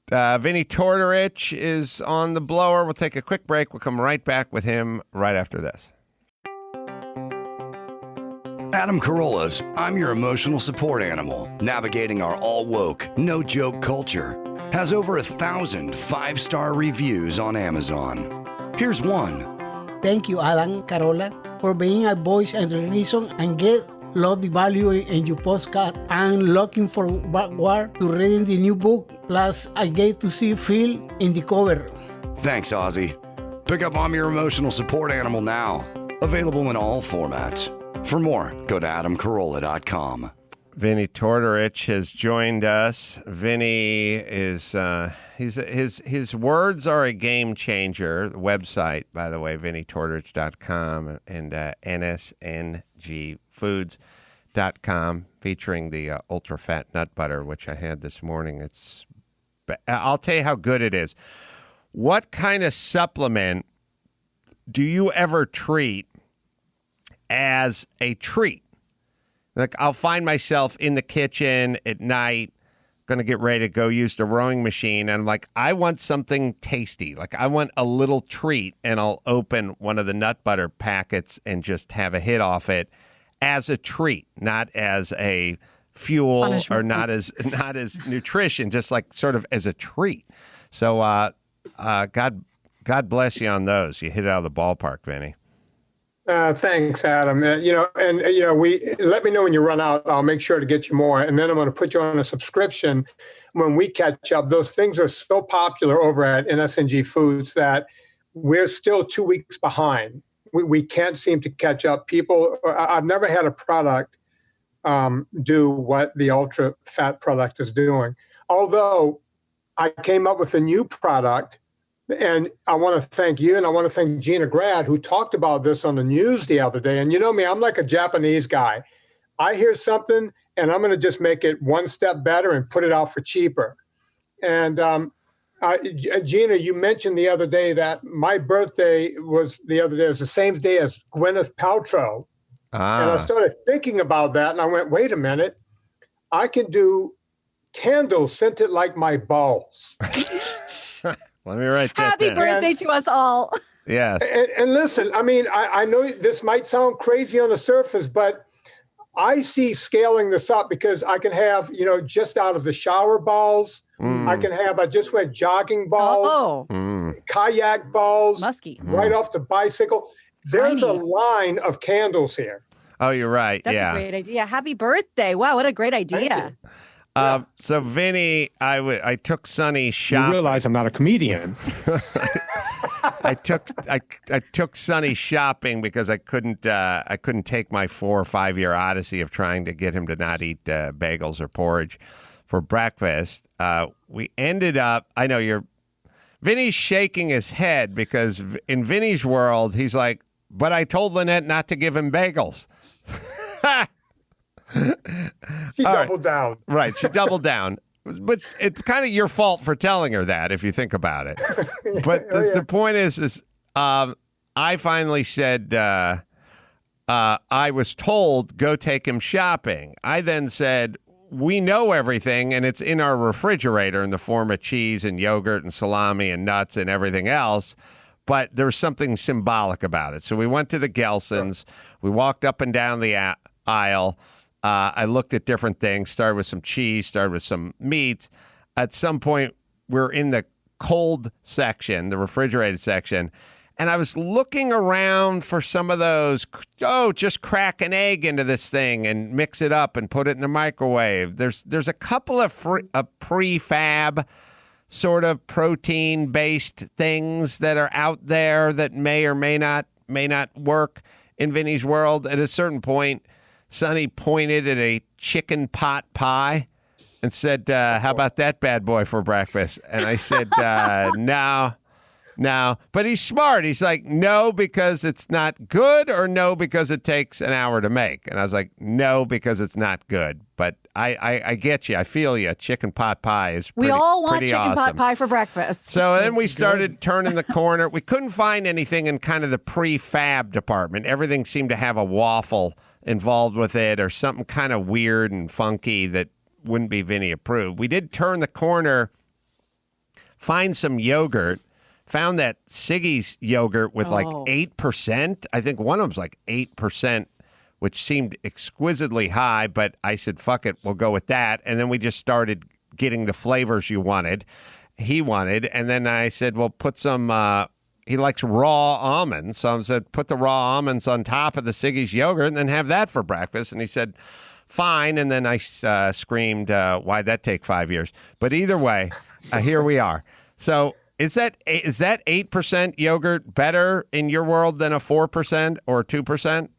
Vinnie Tortorich is on the blower. We'll take a quick break. We'll come right back with him right after this. Adam Carolla's I'm Your Emotional Support Animal, navigating our all-woke, no-joke culture, has over 1,000 5-star reviews on Amazon. Here's one. Thank you, Adam Carolla, for being a voice and a reason and love the value in your postcard. I'm looking forward to reading the new book. Plus, I get to see Phil in the cover. Thanks, Ozzy. Pick up I'm Your Emotional Support Animal now. Available in all formats. For more, go to adamcarolla.com. Vinnie Tortorich has joined us. Vinnie is his words are a game changer. The website, by the way, vinnietortorich.com and nsngfoods.com, featuring the ultra fat nut butter, which I had this morning. I'll tell you how good it is. What kind of supplement do you ever treat as a treat? Like, I'll find myself in the kitchen at night, going to get ready to go use the rowing machine, and I'm like, I want something tasty. Like, I want a little treat, and I'll open one of the nut butter packets and just have a hit off it as a treat, not as a fuel punishment, or not as nutrition, just like sort of as a treat. So God bless you on those. You hit it out of the ballpark, Vinny. Thanks, Adam. We let me know when you run out. I'll make sure to get you more, and then I'm going to put you on a subscription when we catch up. Those things are so popular over at NSNG Foods that we're still 2 weeks behind. We can't seem to catch up. I've never had a product do what the ultra fat product is doing. Although I came up with a new product. And I want to thank you, and I want to thank Gina Grad, who talked about this on the news the other day. And you know me, I'm like a Japanese guy. I hear something, and I'm going to just make it one step better and put it out for cheaper. And Gina, you mentioned the other day that my birthday was the same day as Gwyneth Paltrow. And I started thinking about that, and I went, wait a minute. I can do candles scented like my balls. Let me write that Happy down. birthday to us all. Yes. And listen, I mean, I know this might sound crazy on the surface, but I see scaling this up because I can have, just out of the shower balls. I just went jogging balls, kayak balls, musky, right off the bicycle. There's a line of candles here. Oh, you're right. That's a great idea. Happy birthday. Wow, what a great idea. So, Vinny, I took Sonny shopping. You realize I'm not a comedian. I took Sonny shopping because I couldn't take my 4 or 5 year odyssey of trying to get him to not eat bagels or porridge for breakfast. We ended up. I know Vinny's shaking his head because in Vinny's world, he's like, but I told Lynette not to give him bagels. She doubled down. Right, she doubled down. But it's kind of your fault for telling her that, if you think about it. But the point is I finally said, I was told, go take him shopping. I then said, we know everything, and it's in our refrigerator in the form of cheese and yogurt and salami and nuts and everything else. But there's something symbolic about it. So we went to the Gelsons. We walked up and down the aisle. I looked at different things, started with some cheese, started with some meats. At some point, we're in the cold section, the refrigerated section, and I was looking around for some of those, just crack an egg into this thing and mix it up and put it in the microwave. There's a couple of prefab sort of protein-based things that are out there that may or may not work in Vinny's world. At a certain point, Sonny pointed at a chicken pot pie and said, how about that bad boy for breakfast? And I said, no. But he's smart. He's like, no, because it's not good, or no, because it takes an hour to make. And I was like, no, because it's not good. But I get you. I feel you. Chicken pot pie is pretty, we all want chicken awesome. Pot pie for breakfast. So then we started turning the corner. We couldn't find anything in kind of the prefab department. Everything seemed to have a waffle involved with it or something kind of weird and funky that wouldn't be Vinny approved. We did turn the corner, find some yogurt, found that Siggy's yogurt with like 8%. I think one of them's like 8%, which seemed exquisitely high, but I said, fuck it, we'll go with that. And then we just started getting the flavors he wanted. And then I said, well, put some, he likes raw almonds. So I said, put the raw almonds on top of the Siggy's yogurt and then have that for breakfast. And he said, fine. And then I screamed, why'd that take 5 years? But either way, here we are. So is that 8% yogurt better in your world than a 4% or 2%?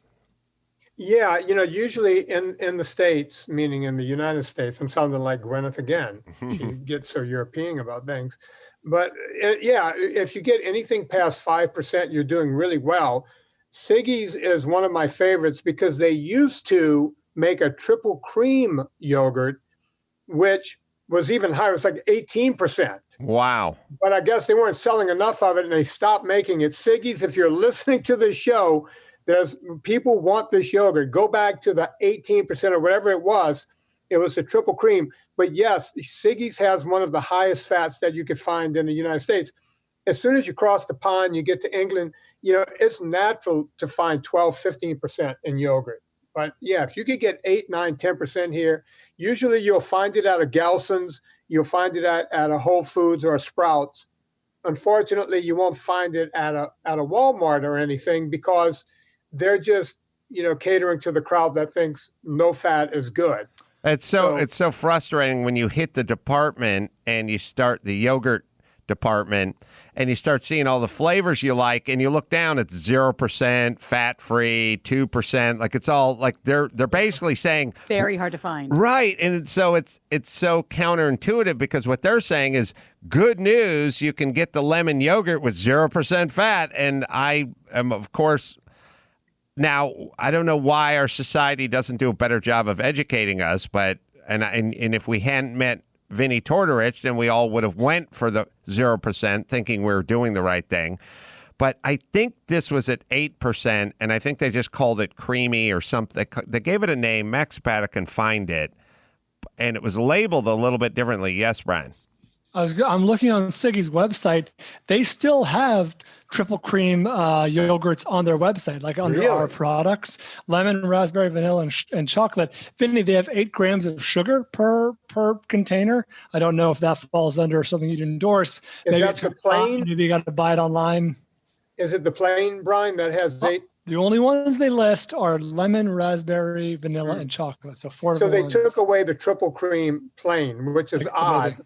Yeah, usually in the States, meaning in the United States, I'm sounding like Gwyneth again. You get so European about things. But if you get anything past 5%, you're doing really well. Siggy's is one of my favorites because they used to make a triple cream yogurt, which was even higher. It's like 18%. Wow. But I guess they weren't selling enough of it and they stopped making it. Siggy's, if you're listening to this show, there's people want this yogurt. Go back to the 18% or whatever it was. It was the triple cream. But yes, Siggy's has one of the highest fats that you could find in the United States. As soon as you cross the pond, you get to England, it's natural to find 12, 15% in yogurt. But yeah, if you could get 8, 9, 10% here, usually you'll find it at a Gelson's, you'll find it at a Whole Foods or a Sprouts. Unfortunately, you won't find it at a Walmart or anything because they're just, catering to the crowd that thinks no fat is good. It's so frustrating when you hit the department and you start the yogurt department and you start seeing all the flavors you like and you look down, it's 0% fat free, 2%, like it's all like they're basically saying very hard to find. Right. And so it's so counterintuitive because what they're saying is good news, you can get the lemon yogurt with 0% fat. And I am, of course, now I don't know why our society doesn't do a better job of educating us, but and if we hadn't met Vinnie Tortorich, then we all would have went for the 0%, thinking we were doing the right thing. But I think this was at 8%, and I think they just called it creamy or something. They gave it a name. Max Paddock can find it, and it was labeled a little bit differently. Yes, Brian? I'm looking on Siggy's website. They still have triple cream yogurts on their website, like under our products, lemon, raspberry, vanilla, and chocolate. Vinny, they have 8 grams of sugar per container. I don't know if that falls under something you'd endorse. Maybe that's the plain. Maybe you got to buy it online. Is it the plain, Brian, that has 8? The only ones they list are lemon, raspberry, vanilla, and chocolate. So 4. So they took away the triple cream plain, which is odd. Maybe.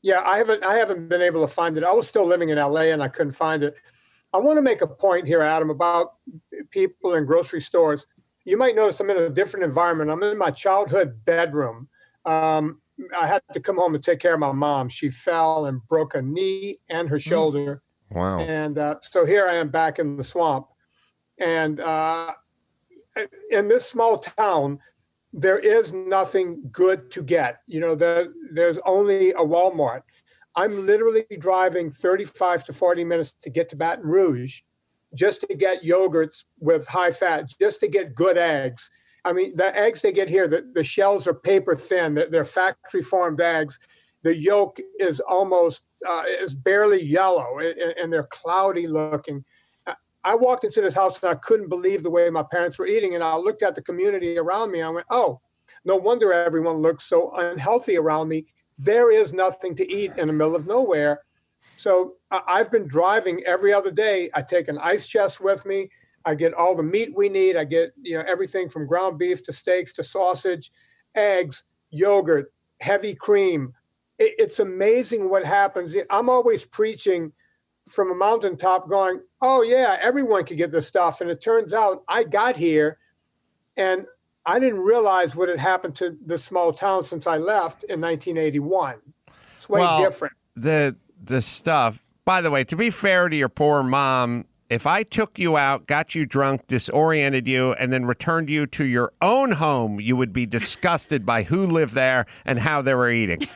Yeah, I haven't been able to find it. I was still living in LA and I couldn't find it. I want to make a point here, Adam, about people in grocery stores. You might notice I'm in a different environment. I'm in my childhood bedroom. I had to come home and take care of my mom. She fell and broke a knee and her shoulder. Wow. And so here I am back in the swamp. And in this small town, there is nothing good to get. There's only a Walmart. I'm literally driving 35 to 40 minutes to get to Baton Rouge just to get yogurts with high fat, just to get good eggs. I mean, the eggs they get here, the shells are paper thin. They're factory farmed eggs. The yolk is almost is barely yellow, and they're cloudy looking. I walked into this house and I couldn't believe the way my parents were eating. And I looked at the community around me. And I went, oh, no wonder everyone looks so unhealthy around me. There is nothing to eat in the middle of nowhere. So I've been driving every other day. I take an ice chest with me. I get all the meat we need. I get, everything from ground beef to steaks to sausage, eggs, yogurt, heavy cream. It's amazing what happens. I'm always preaching from a mountaintop going, oh yeah, everyone could get this stuff. And it turns out I got here and I didn't realize what had happened to the small town since I left in 1981. It's way different. The stuff, by the way, to be fair to your poor mom, if I took you out, got you drunk, disoriented you, and then returned you to your own home, you would be disgusted by who lived there and how they were eating.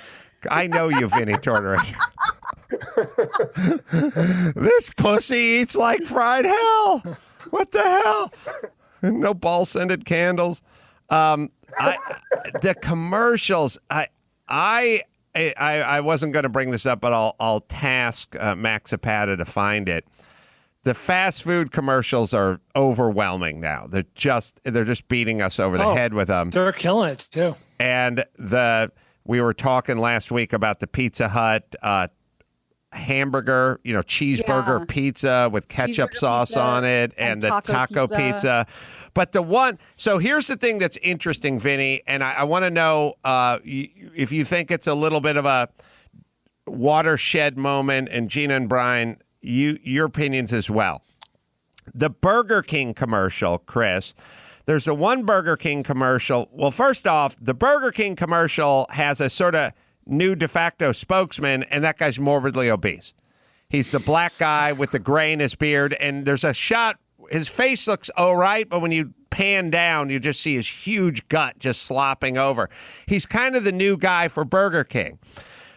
I know you, Vinnie Tortorich. This pussy eats like fried hell. What the hell? No ball-scented candles. The commercials. I wasn't going to bring this up, but I'll task Max Zapata to find it. The fast food commercials are overwhelming now. They're just beating us over the head with them. They're killing it too. And we were talking last week about the Pizza Hut hamburger, cheeseburger pizza with ketchup sauce on it, and the taco pizza. But so here's the thing that's interesting, Vinny, and I want to know if you think it's a little bit of a watershed moment, and Gina and Brian, your opinions as well. The Burger King commercial, Chris. There's a one Burger King commercial. Well, first off, the Burger King commercial has a sort of new de facto spokesman, and that guy's morbidly obese. He's the black guy with the gray in his beard, and there's a shot. His face looks all right, but when you pan down, you just see his huge gut just slopping over. He's kind of the new guy for Burger King.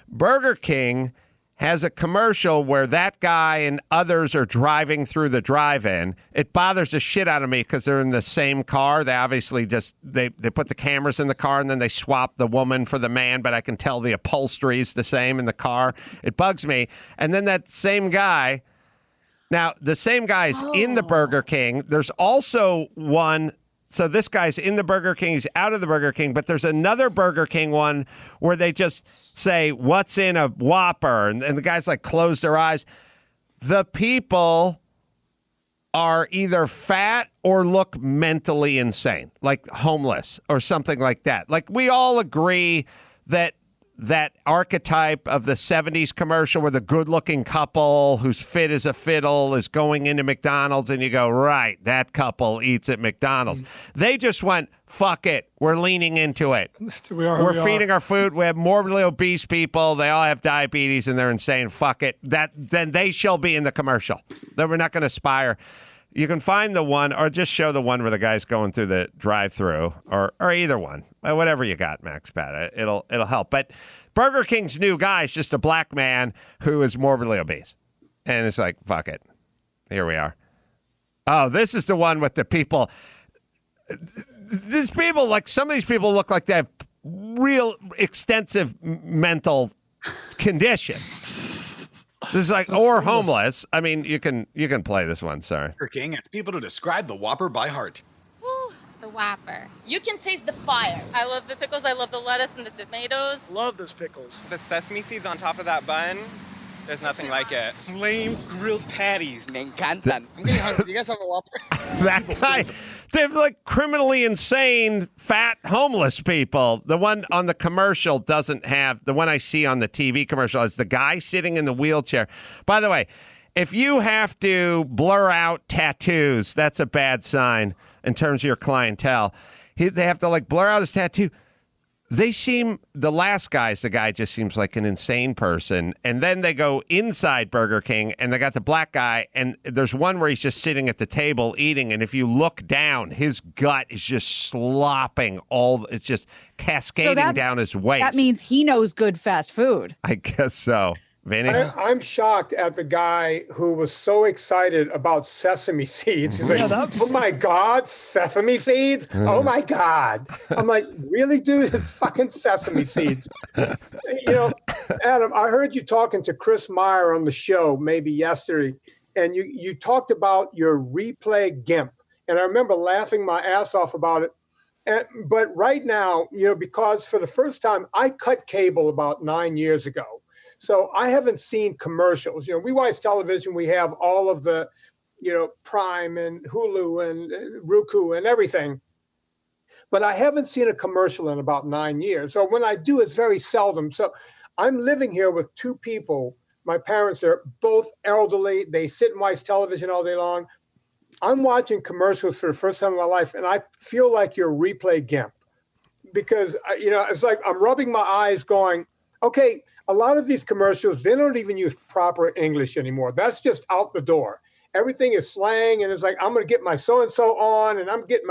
Burger King has a commercial where that guy and others are driving through the drive-in. It bothers the shit out of me because they're in the same car. They obviously they put the cameras in the car and then they swap the woman for the man, but I can tell the upholstery's the same in the car. It bugs me. And then that same guy, now the same guy's in the Burger King. There's also one. So this guy's in the Burger King, he's out of the Burger King, but there's another Burger King one where they just say, what's in a Whopper? And the guys like close their eyes. The people are either fat or look mentally insane, like homeless or something like that. Like we all agree that archetype of the 70s commercial where the good-looking couple who's fit as a fiddle is going into McDonald's and you go, right, that couple eats at McDonald's. They just went, fuck it. We're leaning into it. We're feeding our food. We have morbidly obese people. They all have diabetes and they're insane. Fuck it. Then they shall be in the commercial. Then we're not going to aspire. You can find the one or just show the one where the guy's going through the drive-through or either one. Whatever you got, Max Pat. It'll help. But Burger King's new guy is just a black man who is morbidly obese. And it's like, fuck it. Here we are. Oh, this is the one with the people. These people, like some of these people look like they have real extensive mental conditions. This is like, or homeless. I mean, you can play this one. Sorry. Burger King asks people to describe the Whopper by heart. Woo, the Whopper. You can taste the fire. I love the pickles. I love the lettuce and the tomatoes. Love those pickles. The sesame seeds on top of that bun. There's nothing like it. Flame grilled patties. Me encantan. I'm getting hungry. You guys have a Whopper? That guy. They're like criminally insane, fat, homeless people. The one on the commercial doesn't have, the one I see on the TV commercial is the guy sitting in the wheelchair. By the way, if you have to blur out tattoos, that's a bad sign in terms of your clientele. They have to like blur out his tattoo. The last guy's the guy just seems like an insane person. And then they go inside Burger King and they got the black guy. And there's one where he's just sitting at the table eating. And if you look down, his gut is just slopping it's just cascading down his waist. That means he knows good fast food. I guess so. Vinny? I'm shocked at the guy who was so excited about sesame seeds. He's like, oh my God, sesame seeds? Oh my God. I'm like, really, dude? It's fucking sesame seeds. Adam, I heard you talking to Chris Meyer on the show maybe yesterday, and you talked about your replay GIMP. And I remember laughing my ass off about it. But right now, because for the first time, I cut cable about 9 years ago. So I haven't seen commercials. We watch television. We have all of the, Prime and Hulu and Roku and everything. But I haven't seen a commercial in about 9 years. So when I do, it's very seldom. So I'm living here with two people. My parents are both elderly. They sit and watch television all day long. I'm watching commercials for the first time in my life, and I feel like you're replay GIMP. Because, it's like I'm rubbing my eyes going, okay, a lot of these commercials, they don't even use proper English anymore. That's just out the door. Everything is slang, and it's like, I'm going to get my so-and-so on, and I'm getting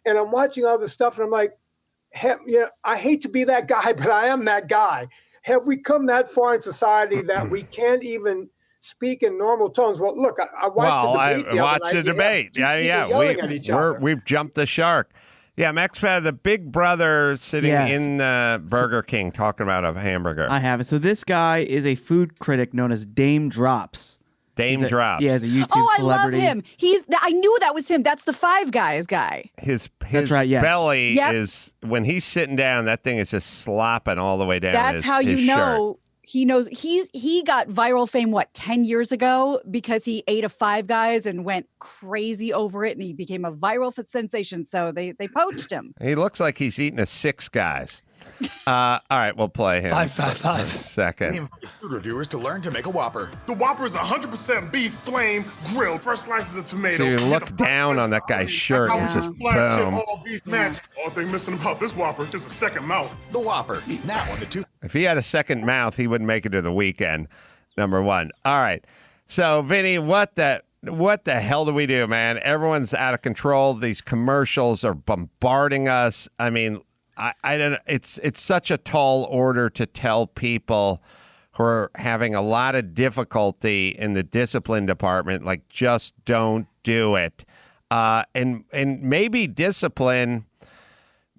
and I'm watching all this stuff, and I'm like, I hate to be that guy, but I am that guy. Have we come that far in society that we can't even speak in normal tones? Well, look, I watched the debate. We've jumped the shark. Yeah, Max had the big brother sitting in Burger King talking about a hamburger. I have it. So this guy is a food critic known as Dame Drops. Drops. Yeah, he's a YouTube celebrity. I love him. I knew that was him. That's the Five Guys guy. His That's right, yes. belly is, when he's sitting down, that thing is just slopping all the way down. That's how you know. He knows he got viral fame, 10 years ago, because he ate a Five Guys and went crazy over it, and he became a viral sensation. So they poached him. He looks like he's eating a Six Guys. All right, we'll play him. Five. Second. We invite food reviewers to learn to make a Whopper. The Whopper is 100% beef, flame, grilled, fresh slices of tomato. So you look down on that guy's shirt and it's just boom. All beef match. All thing missing about this Whopper is a second mouth. The Whopper, now on the two. If he had a second mouth, he wouldn't make it to the weekend. Number one. All right. So, Vinny, what the hell do we do, man? Everyone's out of control. These commercials are bombarding us. I mean, I don't know. It's such a tall order to tell people who are having a lot of difficulty in the discipline department, like, just don't do it. And maybe discipline,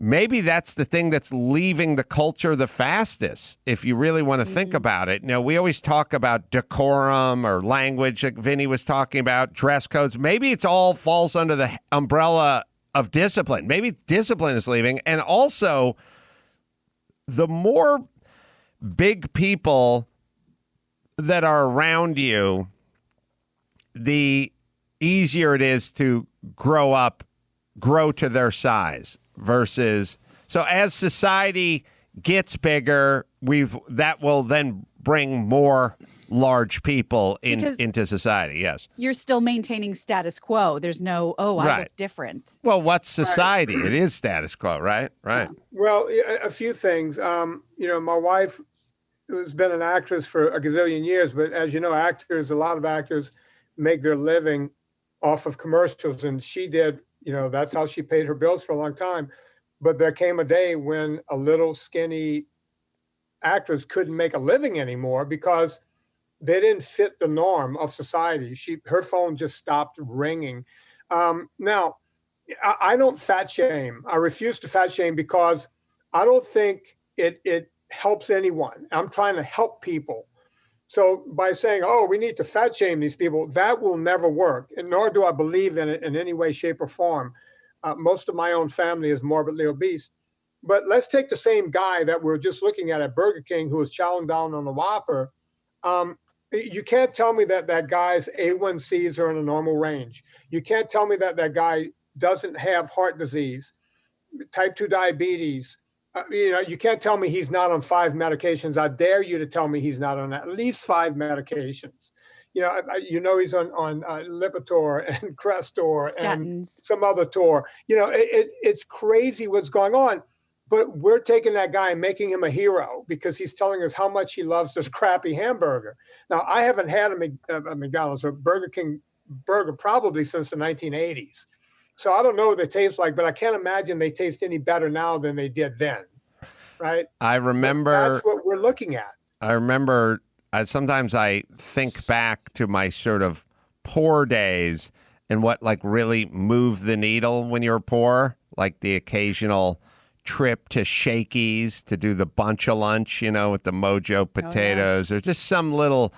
maybe that's the thing that's leaving the culture the fastest, if you really want to think about it. We always talk about decorum or language, like Vinny was talking about, dress codes. Maybe it's all falls under the umbrella of discipline. Maybe discipline is leaving. And also, the more big people that are around you, the easier it is to grow to their size versus. So as society gets bigger, that will then bring more large people into society. Yes. You're still maintaining status quo. There's no, I look different. Well, what's society? It is status quo, right? Right. Well, a few things. My wife has been an actress for a gazillion years, but as you know, a lot of actors make their living off of commercials, and she did, that's how she paid her bills for a long time. But there came a day when a little skinny actress couldn't make a living anymore because they didn't fit the norm of society. Her phone just stopped ringing. Now, I don't fat shame. I refuse to fat shame because I don't think it helps anyone. I'm trying to help people. So by saying, we need to fat shame these people, that will never work. And nor do I believe in it in any way, shape, or form. Most of my own family is morbidly obese. But let's take the same guy that we're just looking at Burger King who was chowing down on the Whopper. You can't tell me that guy's A1Cs are in a normal range. You can't tell me that guy doesn't have heart disease, type 2 diabetes. You can't tell me he's not on 5 medications. I dare you to tell me he's not on at least 5 medications. He's on Lipitor and Crestor and some other Tor. It's crazy what's going on. But we're taking that guy and making him a hero because he's telling us how much he loves this crappy hamburger. Now, I haven't had a McDonald's or Burger King burger probably since the 1980s. So I don't know what they taste like, but I can't imagine they taste any better now than they did then, right? I remember. That's what we're looking at. I remember sometimes I think back to my sort of poor days and what like really moved the needle when you were poor, like the occasional trip to Shakey's to do the bunch of lunch, with the Mojo potatoes, or just some little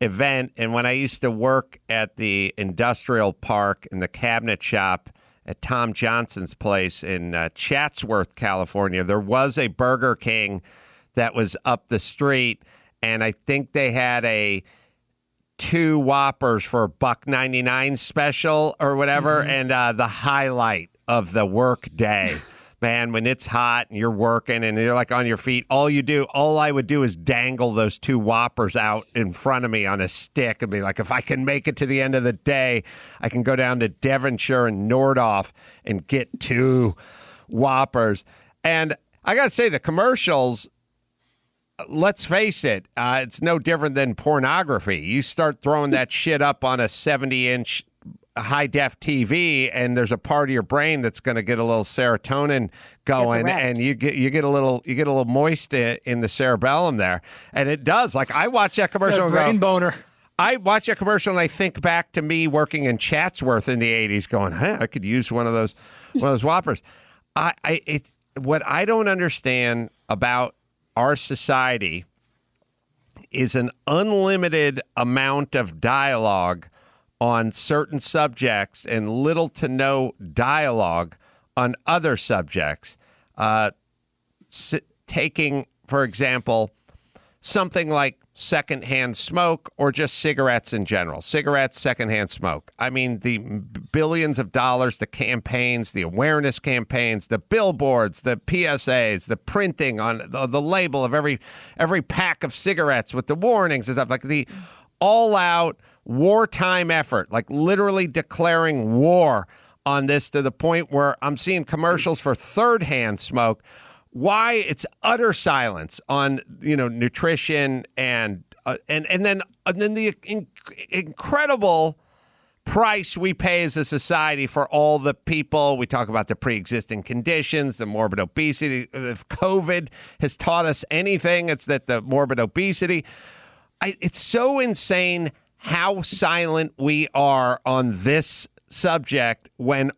event. And when I used to work at the industrial park in the cabinet shop at Tom Johnson's place in Chatsworth, California, there was a Burger King that was up the street, and I think they had a 2 Whoppers for $1.99 special or whatever, and the highlight of the work day. Man, when it's hot and you're working and you're like on your feet, all I would do is dangle those 2 Whoppers out in front of me on a stick and be like, if I can make it to the end of the day, I can go down to Devonshire and Nordhoff and get 2 Whoppers. And I got to say, the commercials, let's face it, it's no different than pornography. You start throwing that shit up on a 70-inch high-def TV, and there's a part of your brain that's going to get a little serotonin going, and you get a little moist in the cerebellum there, and it does. Like, I watch that commercial and brain boner. I watch that commercial and I think back to me working in Chatsworth in the 80s, going, "Hey, I could use one of those Whoppers." What I don't understand about our society is an unlimited amount of dialogue on certain subjects and little to no dialogue on other subjects. Taking, for example, something like secondhand smoke or just cigarettes in general. Cigarettes, secondhand smoke. I mean, the billions of dollars, the campaigns, the awareness campaigns, the billboards, the PSAs, the printing on the label of every pack of cigarettes with the warnings and stuff, like the all-out wartime effort, like literally declaring war on this to the point where I'm seeing commercials for third-hand smoke. Why it's utter silence on nutrition and then the incredible price we pay as a society for all the people. We talk about the pre-existing conditions, the morbid obesity. If COVID has taught us anything, it's that the morbid obesity. It's so insane how silent we are on this subject when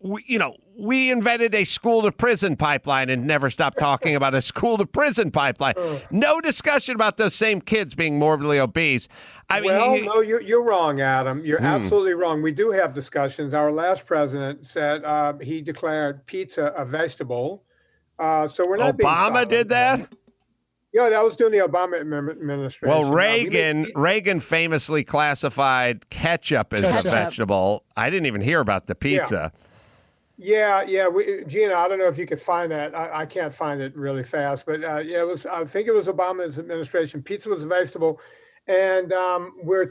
we invented a school-to-prison pipeline and never stopped talking about a school-to-prison pipeline. No discussion about those same kids being morbidly obese. No, you're wrong, Adam. You're absolutely wrong. We do have discussions. Our last president said he declared pizza a vegetable. So we're not. Obama did that? Yeah, that was during the Obama administration. Well, Reagan famously classified ketchup as a vegetable. I didn't even hear about the pizza. Yeah. Gina, I don't know if you could find that. I can't find it really fast, but it was. I think it was Obama's administration. Pizza was a vegetable, and we're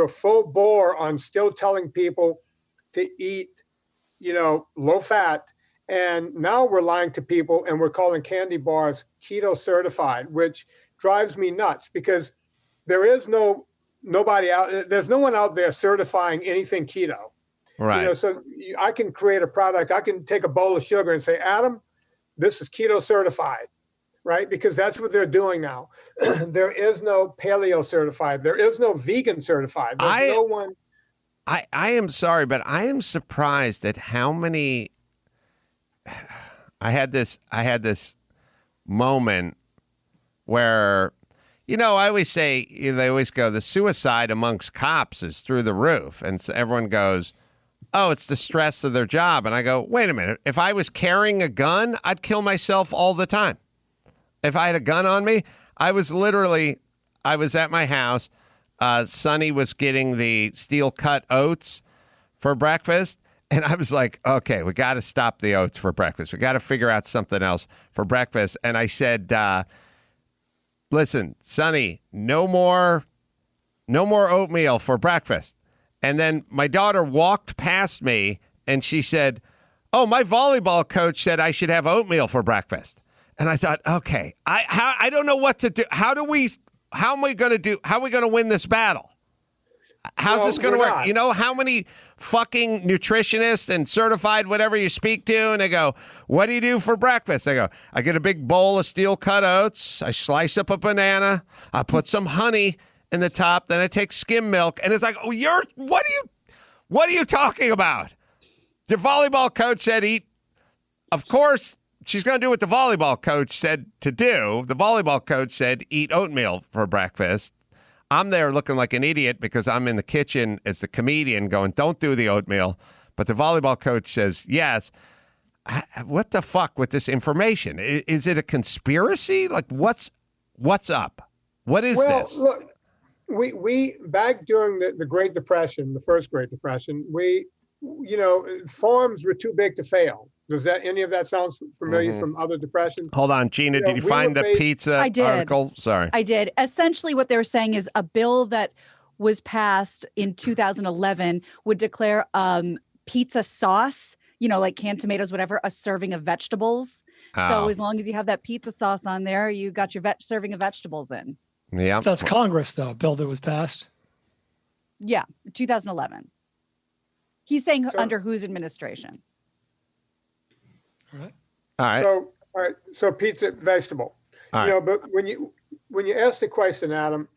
full bore on still telling people to eat, low fat. And now we're lying to people and we're calling candy bars keto certified, which drives me nuts because there's no one out there certifying anything keto. Right. So I can create a product. I can take a bowl of sugar and say, Adam, this is keto certified, right? Because that's what they're doing now. There is no paleo certified. There is no vegan certified. There's no one. I am sorry, but I am surprised at how many. I had this moment where, I always say, they always go, the suicide amongst cops is through the roof. And so everyone goes, oh, it's the stress of their job. And I go, wait a minute. If I was carrying a gun, I'd kill myself all the time. If I had a gun on me, I was at my house. Sonny was getting the steel cut oats for breakfast. And I was like, okay, we got to stop the oats for breakfast. We got to figure out something else for breakfast. And I said, listen, Sonny, no more oatmeal for breakfast. And then my daughter walked past me and she said, oh, my volleyball coach said I should have oatmeal for breakfast. And I thought, okay, I don't know what to do. How are we going to win this battle? How's this going to work? not. You know how many fucking nutritionists and certified whatever you speak to, and they go, what do you do for breakfast? I go, I get a big bowl of steel-cut oats. I slice up a banana. I put some honey in the top. Then I take skim milk. And it's like, oh, what are you talking about? The volleyball coach said eat. Of course, she's going to do what the volleyball coach said to do. The volleyball coach said eat oatmeal for breakfast. I'm there looking like an idiot because I'm in the kitchen as the comedian going, don't do the oatmeal. But the volleyball coach says, yes. What the fuck with this information? Is it a conspiracy? Like, what's up? What is this? Well, look, we back during the Great Depression, the first Great Depression, farms were too big to fail. Does any of that sound familiar from other depressions? Hold on, Gina. Did you find the pizza article? Sorry. I did. Essentially, what they were saying is a bill that was passed in 2011 would declare pizza sauce, like canned tomatoes, whatever, a serving of vegetables. Oh. So as long as you have that pizza sauce on there, you got your serving of vegetables in. Yeah. That's Congress, though, a bill that was passed. Yeah, 2011. He's saying under whose administration? All right. So pizza, vegetable. All right. But when you ask the question, Adam,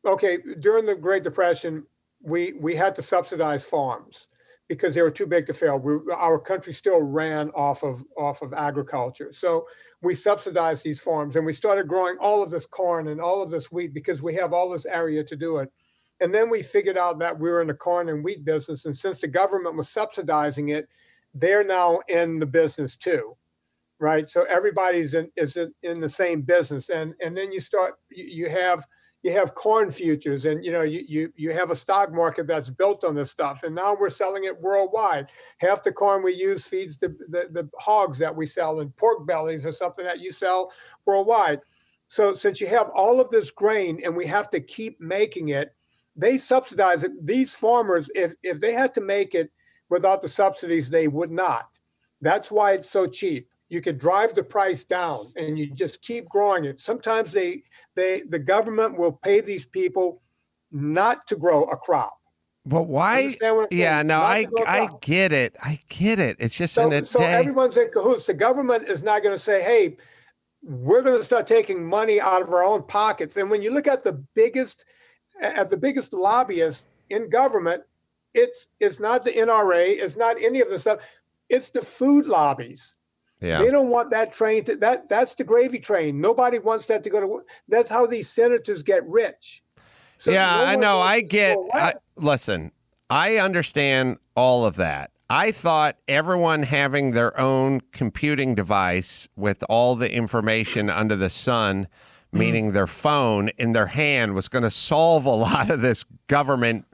okay, during the Great Depression, we had to subsidize farms because they were too big to fail. Our country still ran off of agriculture. So we subsidized these farms and we started growing all of this corn and all of this wheat because we have all this area to do it. And then we figured out that we were in the corn and wheat business. And since the government was subsidizing it, they're now in the business too, right? So everybody's in the same business. And then you have corn futures and, you have a stock market that's built on this stuff. And now we're selling it worldwide. Half the corn we use feeds the hogs that we sell, and pork bellies or something that you sell worldwide. So since you have all of this grain and we have to keep making it, they subsidize it. These farmers, if they had to make it without the subsidies, they would not. That's why it's so cheap. You could drive the price down and you just keep growing it. Sometimes the government will pay these people not to grow a crop. But why? Yeah, no, I get it. I get it. It's just in a day. So everyone's in cahoots. The government is not going to say, hey, we're going to start taking money out of our own pockets. And when you look at the biggest lobbyists in government, it's not the NRA, it's not any of the stuff. It's the food lobbies. Yeah. They don't want that train that's the gravy train. Nobody wants that to go to. That's how these senators get rich. So I know. Listen, I understand all of that. I thought everyone having their own computing device with all the information under the sun, meaning their phone in their hand, was going to solve a lot of this government,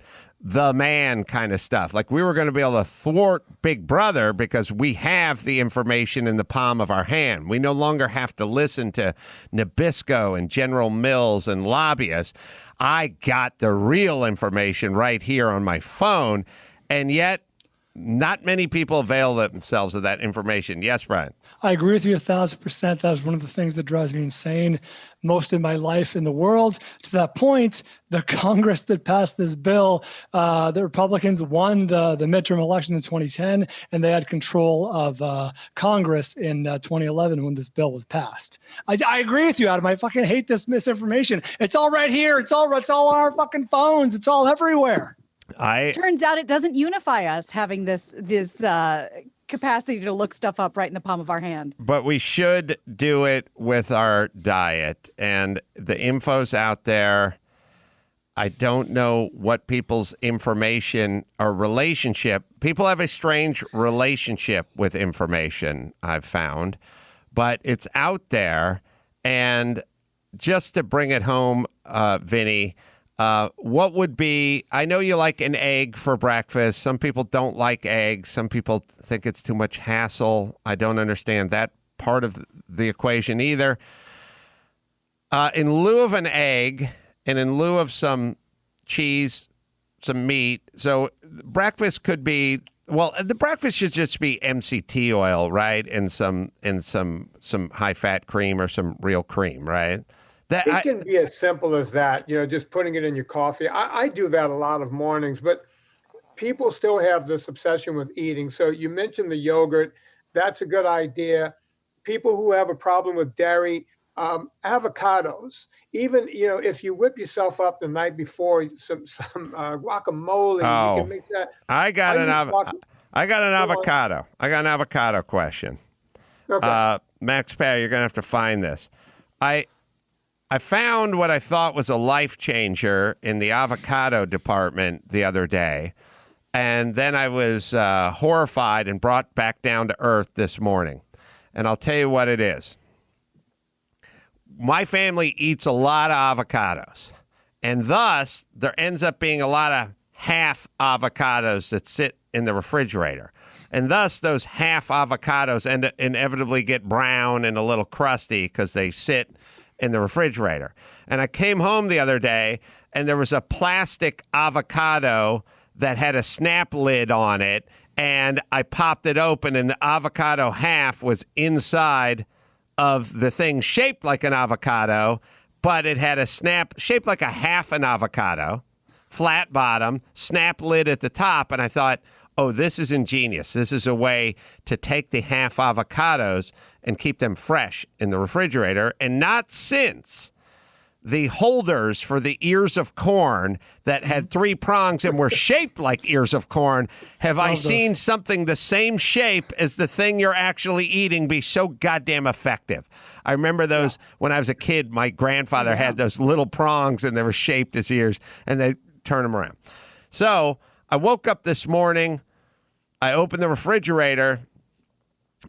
the man kind of stuff. Like we were going to be able to thwart Big Brother because we have the information in the palm of our hand. We no longer have to listen to Nabisco and General Mills and lobbyists. I got the real information right here on my phone, and yet not many people avail themselves of that information. Yes, Brian? I agree with you 1,000%. That was one of the things that drives me insane most of my life in the world. To that point, the Congress that passed this bill, the Republicans won the midterm election in 2010, and they had control of Congress in 2011 when this bill was passed. I agree with you, Adam. I fucking hate this misinformation. It's all right here. It's all on our fucking phones. It's all everywhere. Turns out it doesn't unify us having this capacity to look stuff up right in the palm of our hand. But we should do it with our diet, and the info's out there. I don't know what people's information or relationship. People have a strange relationship with information, I've found, but it's out there. And just to bring it home, Vinny, what would be, I know you like an egg for breakfast. Some people don't like eggs. Some people think it's too much hassle. I don't understand that part of the equation either. In lieu of an egg and in lieu of some cheese, some meat, so breakfast could be, well, the breakfast should just be MCT oil, right? And some high-fat cream or some real cream, right? It can be as simple as that, just putting it in your coffee. I do that a lot of mornings, but people still have this obsession with eating. So you mentioned the yogurt. That's a good idea. People who have a problem with dairy, avocados, even, if you whip yourself up the night before, some guacamole, you can make that. I got an avocado. I got an avocado question. Okay. Max Perry, you're going to have to find this. I found what I thought was a life changer in the avocado department the other day. And then I was horrified and brought back down to earth this morning. And I'll tell you what it is. My family eats a lot of avocados. And thus, there ends up being a lot of half avocados that sit in the refrigerator. And thus, those half avocados inevitably get brown and a little crusty because they sit in the refrigerator. And I came home the other day, and there was a plastic avocado that had a snap lid on it, and I popped it open, and the avocado half was inside of the thing shaped like an avocado, but it had a snap shaped like a half an avocado, flat bottom, snap lid at the top, and I thought, oh, this is ingenious. This is a way to take the half avocados and keep them fresh in the refrigerator, and not since the holders for the ears of corn that had 3 prongs and were shaped like ears of corn have I seen something the same shape as the thing you're actually eating be so goddamn effective. I remember those when I was a kid. My grandfather had those little prongs and they were shaped as ears, and they turn them around. So I woke up this morning, I opened the refrigerator,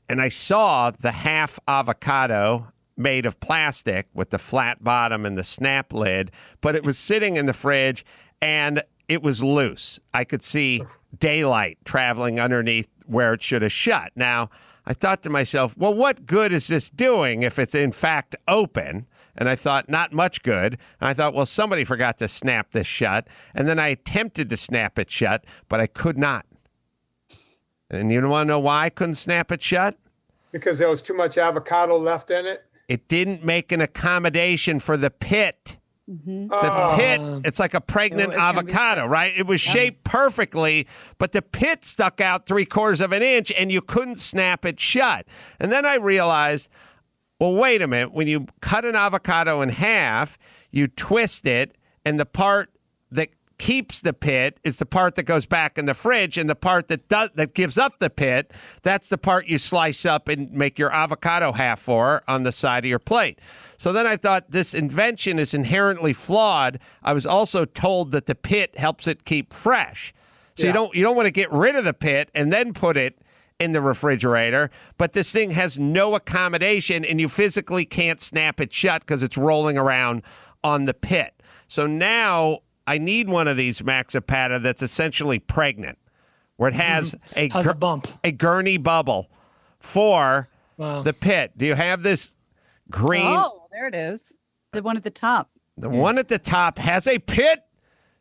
and I saw the half avocado made of plastic with the flat bottom and the snap lid, but it was sitting in the fridge and it was loose. I could see daylight traveling underneath where it should have shut. Now, I thought to myself, well, what good is this doing if it's in fact open? And I thought, not much good. And I thought, well, somebody forgot to snap this shut. And then I attempted to snap it shut, but I could not. And you want to know why I couldn't snap it shut? Because there was too much avocado left in it? It didn't make an accommodation for the pit. Mm-hmm. The pit, it's like a pregnant avocado, right? It was shaped perfectly, but the pit stuck out 3/4 of an inch and you couldn't snap it shut. And then I realized, well, wait a minute. When you cut an avocado in half, you twist it, and the part that keeps the pit is the part that goes back in the fridge, and the part that gives up the pit, that's the part you slice up and make your avocado half for on the side of your plate. So then I thought this invention is inherently flawed. I was also told that the pit helps it keep fresh. So you don't want to get rid of the pit and then put it in the refrigerator, but this thing has no accommodation and you physically can't snap it shut because it's rolling around on the pit. So now I need one of these Maxipata that's essentially pregnant, where it has a bump, a gurney bubble for the pit. Do you have this green? Oh, there it is. The one at the top. The one at the top has a pit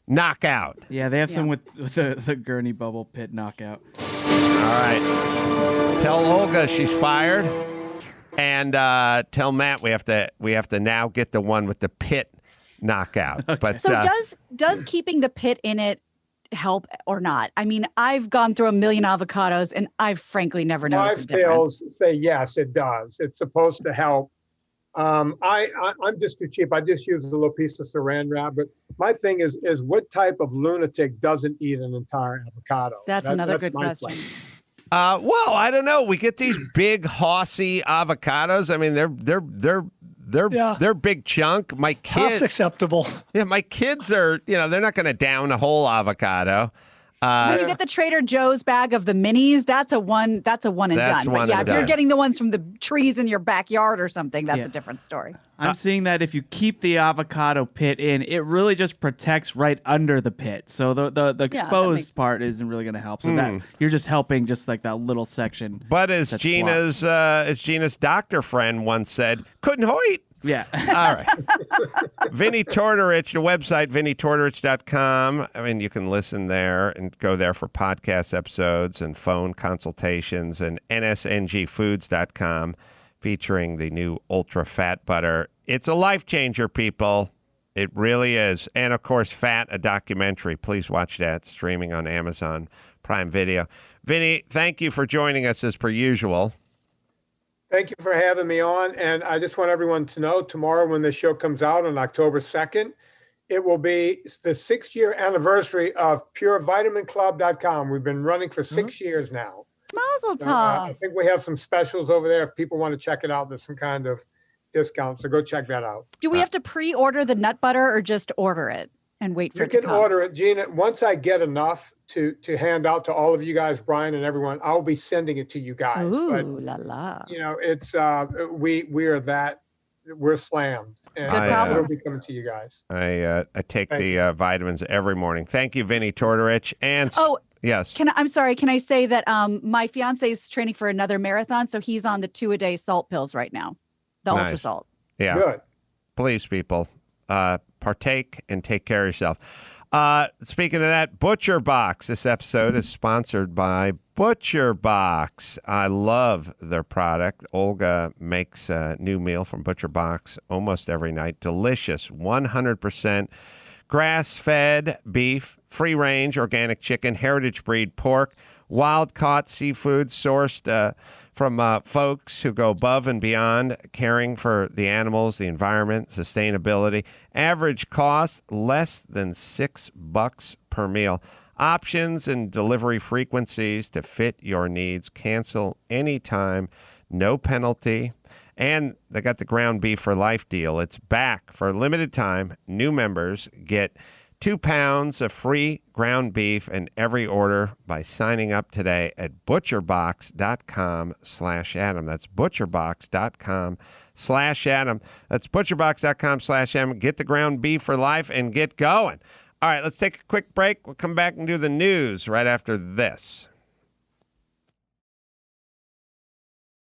knockout. Yeah, they have some with the gurney bubble pit knockout. All right. Tell Olga she's fired, and tell Matt we have to now get the one with the pit knockout. Okay. But so does keeping the pit in it help or not? I mean, I've gone through a million avocados and I've frankly never noticed a difference. My say yes, it does. It's supposed to help. I'm just too cheap. I just use a little piece of saran wrap. But my thing is what type of lunatic doesn't eat an entire avocado? That's another good question. Well, I don't know. We get these big horsey avocados. I mean, they're big chunk. My kids, half's acceptable. Yeah, my kids are. They're not going to down a whole avocado. When you get the Trader Joe's bag of the minis, that's a one and done. But yeah, if you're getting the ones from the trees in your backyard or something, that's a different story. I'm seeing that if you keep the avocado pit in, it really just protects right under the pit. So the exposed part isn't really going to help. So that you're just helping just like that little section. But as Gina's doctor friend once said, couldn't hoit. Yeah. All right. Vinnie Tortorich, the website, vinnietortorich.com. I mean, you can listen there and go there for podcast episodes and phone consultations, and nsngfoods.com. featuring the new ultra fat butter. It's a life changer, people. It really is. And of course, Fat, a documentary. Please watch that, streaming on Amazon Prime Video. Vinny, thank you for joining us as per usual. Thank you for having me on. And I just want everyone to know tomorrow when the show comes out on October 2nd, it will be the 6-year anniversary of PureVitaminClub.com. We've been running for 6 years now. Mazel tov. I think we have some specials over there. If people want to check it out, there's some kind of discount. So go check that out. Do we have to pre-order the nut butter or just order it and wait for it to come? You can order it, Gina. Once I get enough to hand out to all of you guys, Brian and everyone, I'll be sending it to you guys. Ooh, but, la la. You know, it's we're slammed. And it'll be coming to you guys. I take the vitamins every morning. Thank you, Vinnie Tortorich. And yes. I'm sorry. Can I say that my fiance is training for another marathon, so he's on the 2-a-day salt pills right now, the ultra salt. Yeah. Good. Please, people, partake and take care of yourself. Speaking of that, Butcher Box. This episode is sponsored by Butcher Box. I love their product. Olga makes a new meal from Butcher Box almost every night. Delicious, 100% grass-fed beef, free-range organic chicken, heritage breed pork, wild-caught seafood sourced from folks who go above and beyond caring for the animals, the environment, sustainability. Average cost, less than $6 per meal. Options and delivery frequencies to fit your needs. Cancel anytime, no penalty. And they got the ground beef for life deal. It's back for a limited time. New members get 2 pounds of free ground beef in every order by signing up today at butcherbox.com/Adam. That's butcherbox.com/Adam. That's butcherbox.com/Adam. Get the ground beef for life and get going. All right, let's take a quick break. We'll come back and do the news right after this.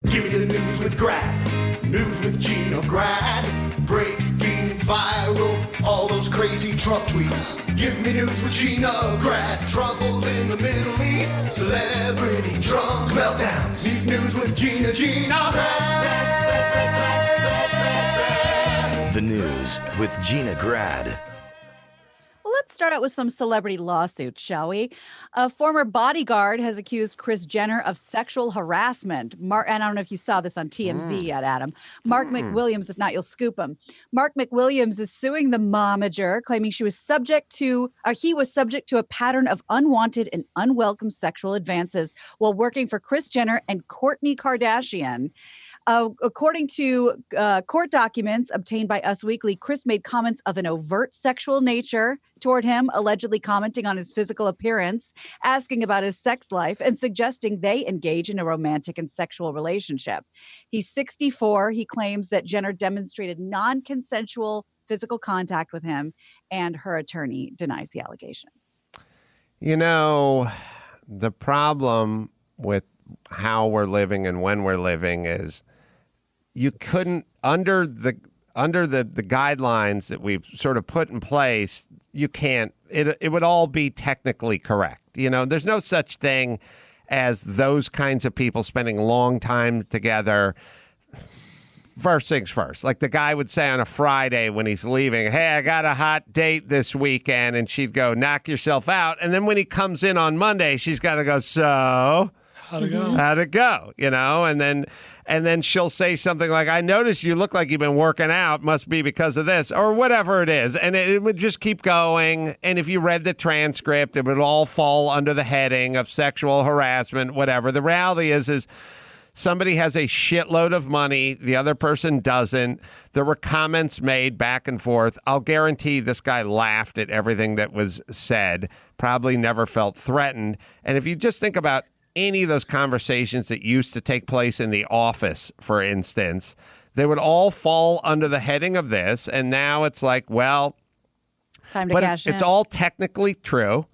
Give me the news with Grad. News with Gina Grad. Breaking viral, all those crazy Trump tweets. Give me news with Gina Grad. Trouble in the Middle East. Celebrity drunk meltdowns. Need news with Gina Grad. The news with Gina Grad. Well, let's start out with some celebrity lawsuits, shall we? A former bodyguard has accused Kris Jenner of sexual harassment. And I don't know if you saw this on TMZ yet, Adam. Mark McWilliams, if not, you'll scoop him. Mark McWilliams is suing the momager, claiming he was subject to a pattern of unwanted and unwelcome sexual advances while working for Kris Jenner and Kourtney Kardashian. According to court documents obtained by Us Weekly, Kris made comments of an overt sexual nature toward him, allegedly commenting on his physical appearance, asking about his sex life, and suggesting they engage in a romantic and sexual relationship. He's 64. He claims that Jenner demonstrated non-consensual physical contact with him, and her attorney denies the allegations. You know, the problem with how we're living and when we're living is you couldn't, under the guidelines that we've sort of put in place, you can't, it would all be technically correct. You know, there's no such thing as those kinds of people spending long time together. First things first, like the guy would say on a Friday when he's leaving, hey, I got a hot date this weekend, and she'd go, knock yourself out. And then when he comes in on Monday, she's got to go, so how'd it go? You know, and then she'll say something like, I noticed you look like you've been working out, must be because of this, or whatever it is. And it would just keep going. And if you read the transcript, it would all fall under the heading of sexual harassment, whatever. The reality is somebody has a shitload of money. The other person doesn't. There were comments made back and forth. I'll guarantee this guy laughed at everything that was said, probably never felt threatened. And if you just think about any of those conversations that used to take place in the office, for instance, they would all fall under the heading of this. And now it's like, well, time to cash in. It's all technically true.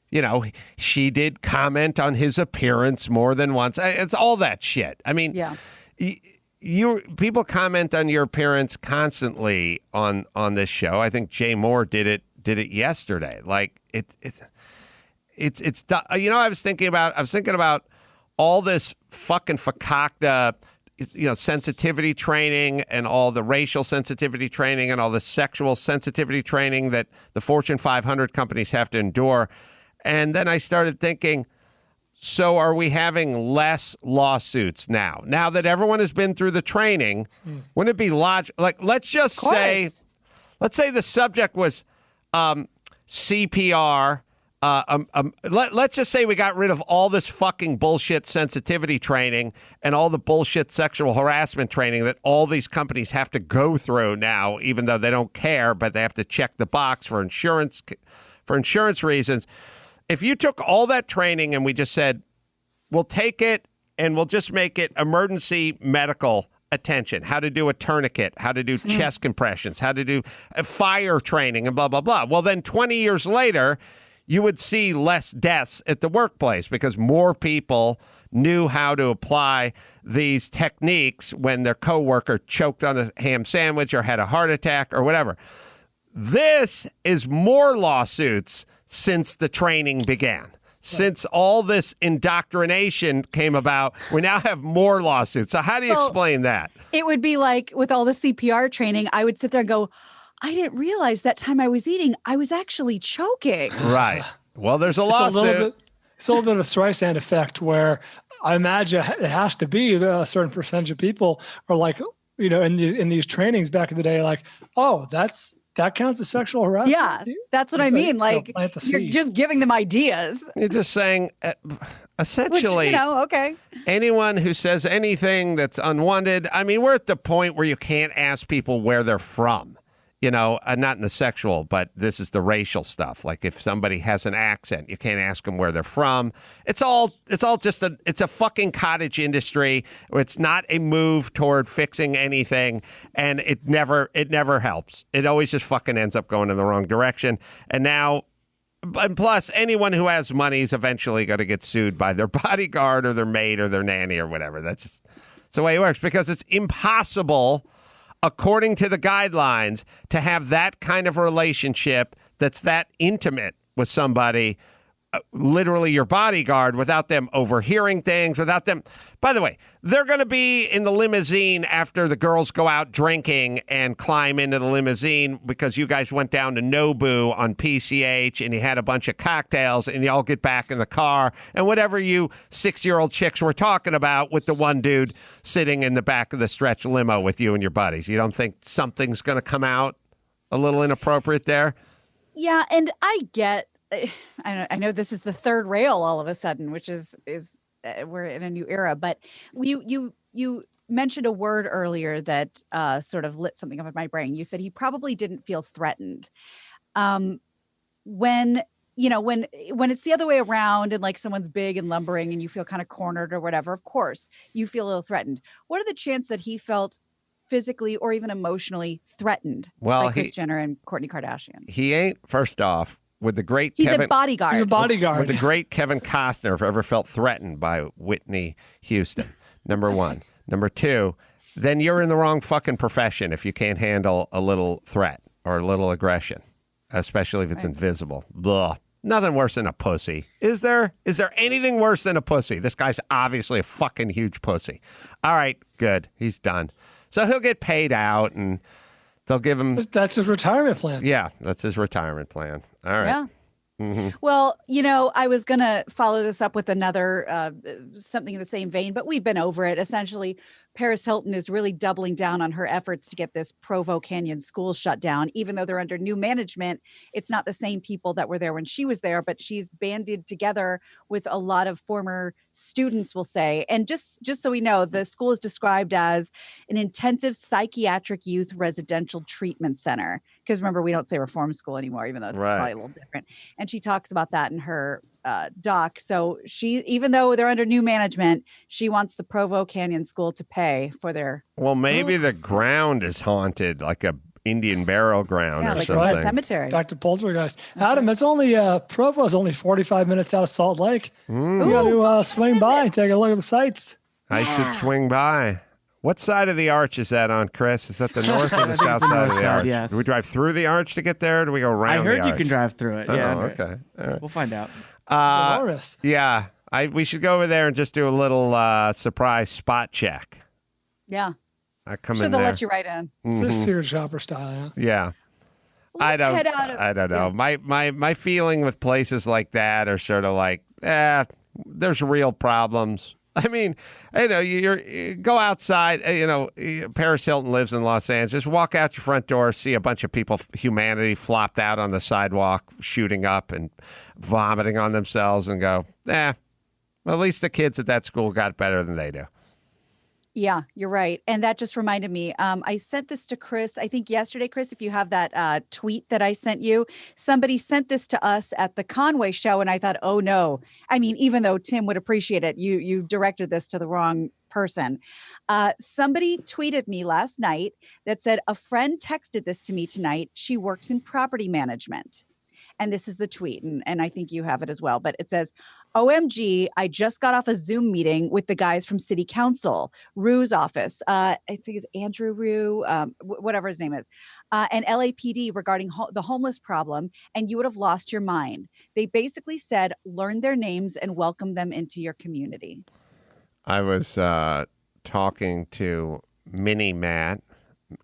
You know, she did comment on his appearance more than once. It's all that shit. I mean, people comment on your appearance constantly on this show. I think Jay Moore did it yesterday. Like it's you know, I was thinking about all this fucking fakakta sensitivity training and all the racial sensitivity training and all the sexual sensitivity training that the Fortune 500 companies have to endure. And then I started thinking, so are we having less lawsuits now? Now that everyone has been through the training, wouldn't it be logical? Like, let's say the subject was CPR. Let's just say we got rid of all this fucking bullshit sensitivity training and all the bullshit sexual harassment training that all these companies have to go through now, even though they don't care, but they have to check the box for insurance reasons. If you took all that training and we just said, we'll take it and we'll just make it emergency medical attention, how to do a tourniquet, how to do chest compressions, how to do fire training and blah, blah, blah. Well, then 20 years later, you would see less deaths at the workplace because more people knew how to apply these techniques when their coworker choked on a ham sandwich or had a heart attack or whatever. This is more lawsuits since the training began. Since all this indoctrination came about, we now have more lawsuits. So how do you explain that? It would be like with all the CPR training, I would sit there and go, I didn't realize that time I was eating, I was actually choking. Right. Well, there's a lawsuit. It's a little bit of a Streisand effect where I imagine it has to be a certain percentage of people are like, in these trainings back in the day, like, oh, that counts as sexual harassment? Yeah, that's what I mean. Like, you're just giving them ideas. You're just saying, essentially, which, okay. Anyone who says anything that's unwanted, I mean, we're at the point where you can't ask people where they're from. Not in the sexual, but this is the racial stuff. Like if somebody has an accent, you can't ask them where they're from. It's all just it's a fucking cottage industry. It's not a move toward fixing anything, and it never helps. It always just fucking ends up going in the wrong direction. And plus, anyone who has money is eventually going to get sued by their bodyguard or their maid or their nanny or whatever. That's the way it works because it's impossible, according to the guidelines, to have that kind of relationship that's that intimate with somebody, literally your bodyguard, without them overhearing things, without them. By the way, they're going to be in the limousine after the girls go out drinking and climb into the limousine because you guys went down to Nobu on PCH and you had a bunch of cocktails and you all get back in the car and whatever you 6-year-old chicks were talking about with the one dude sitting in the back of the stretch limo with you and your buddies. You don't think something's going to come out a little inappropriate there? Yeah, and I get, I know this is the third rail all of a sudden, which is we're in a new era, but you mentioned a word earlier that sort of lit something up in my brain. You said he probably didn't feel threatened. When it's the other way around and like someone's big and lumbering and you feel kind of cornered or whatever, of course you feel a little threatened. What are the chances that he felt physically or even emotionally threatened by Kris Jenner and Kourtney Kardashian? He ain't, first off. With the great He's a bodyguard. He's a bodyguard. With the great Kevin Costner, if ever felt threatened by Whitney Houston. Number one. Number two, then you're in the wrong fucking profession if you can't handle a little threat or a little aggression, especially if it's invisible. Blah. Nothing worse than a pussy. Is there? Is there anything worse than a pussy? This guy's obviously a fucking huge pussy. All right, good. He's done. So he'll get paid out and they'll give him... That's his retirement plan. Yeah, that's his retirement plan. All right. Yeah. Mm-hmm. Well, I was going to follow this up with another something in the same vein, but we've been over it. Essentially, Paris Hilton is really doubling down on her efforts to get this Provo Canyon school shut down. Even though they're under new management, it's not the same people that were there when she was there, but she's banded together with a lot of former students, we'll say. And just so we know, the school is described as an intensive psychiatric youth residential treatment center. Because remember, we don't say reform school anymore, even though it's probably a little different. And she talks about that in her doc. So even though they're under new management, she wants the Provo Canyon School to pay for their... Well, maybe the ground is haunted, like a Indian burial ground or like something. a cemetery. Back to Poltergeist. Adam, it's only Provo is only 45 minutes out of Salt Lake. You got to swing by and take a look at the sights. I should swing by. What side of the arch is that on, Chris? Is that the north or the south side of the arch? Yes. Do we drive through the arch to get there, or do we go around the arch? I heard you can drive through it. Yeah. Oh, okay. All right. We'll find out. Yeah. We should go over there and just do a little surprise spot check. Yeah. I come Sure, in they'll there. let you right in. It's a Sears shopper style, Yeah. I don't know. My feeling with places like that are sort of like, there's real problems. I mean, you go outside, Paris Hilton lives in Los Angeles. Walk out your front door, see a bunch of people, humanity flopped out on the sidewalk, shooting up and vomiting on themselves and go, well, at least the kids at that school got better than they do. Yeah, you're right. And that just reminded me, I sent this to Chris, I think yesterday, Chris, if you have that tweet that I sent you, somebody sent this to us at the Conway show. And I thought, oh no, I mean, even though Tim would appreciate it, you directed this to the wrong person. Somebody tweeted me last night that said, a friend texted this to me tonight. She works in property management. And this is the tweet, and I think you have it as well. But it says, OMG, I just got off a Zoom meeting with the guys from City Council, Rue's office. I think it's Andrew Rue, whatever his name is, and LAPD regarding the homeless problem, and you would have lost your mind. They basically said, learn their names and welcome them into your community. I was talking to Mini Matt,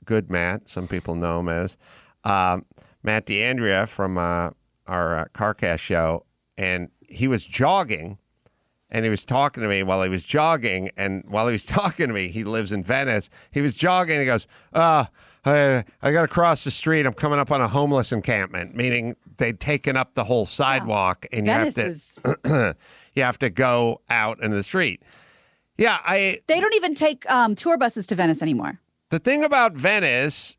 good Matt, some people know him as, Matt DeAndrea from our CarCast show, and he was jogging, and he was talking to me while he was jogging, and while he was talking to me, he lives in Venice, he was jogging, and he goes, I got to cross the street, I'm coming up on a homeless encampment, meaning they'd taken up the whole sidewalk, and Venice you have to go out into the street. Yeah, they don't even take tour buses to Venice anymore. The thing about Venice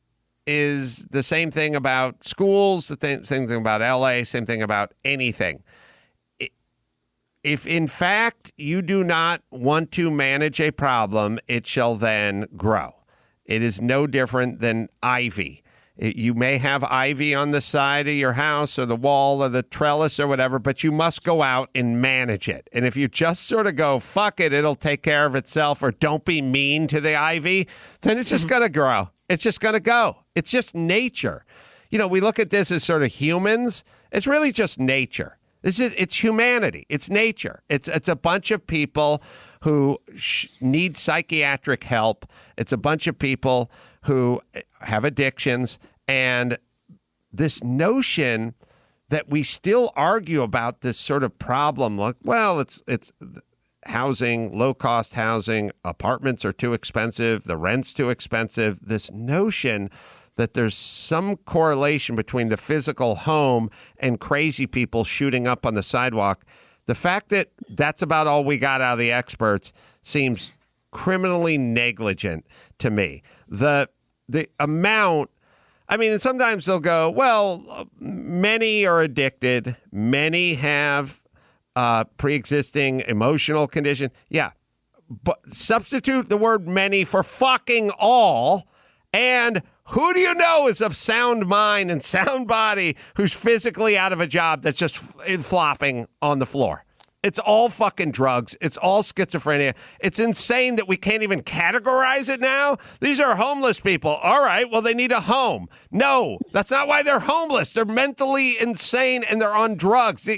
is the same thing about schools, same thing about LA, same thing about anything. If in fact you do not want to manage a problem, it shall then grow. It is no different than ivy. You may have ivy on the side of your house or the wall or the trellis or whatever, but you must go out and manage it. And if you just sort of go, fuck it, it'll take care of itself, or don't be mean to the ivy, then it's just going to grow. It's just going to go. It's just nature. We look at this as sort of humans. It's really just nature. It's humanity. It's nature. It's a bunch of people who need psychiatric help. It's a bunch of people who have addictions. And this notion that we still argue about this sort of problem, like, well, it's housing, low-cost housing, apartments are too expensive, the rent's too expensive, this notion that there's some correlation between the physical home and crazy people shooting up on the sidewalk. The fact that that's about all we got out of the experts seems criminally negligent to me. The amount, I mean, and sometimes they'll go, well, many are addicted, many have pre-existing emotional condition. Yeah, but substitute the word many for fucking all, and who do you know is of sound mind and sound body who's physically out of a job that's just flopping on the floor? It's all fucking drugs. It's all schizophrenia. It's insane that we can't even categorize it now. These are homeless people. All right, well, they need a home. No, that's not why they're homeless. They're mentally insane and they're on drugs.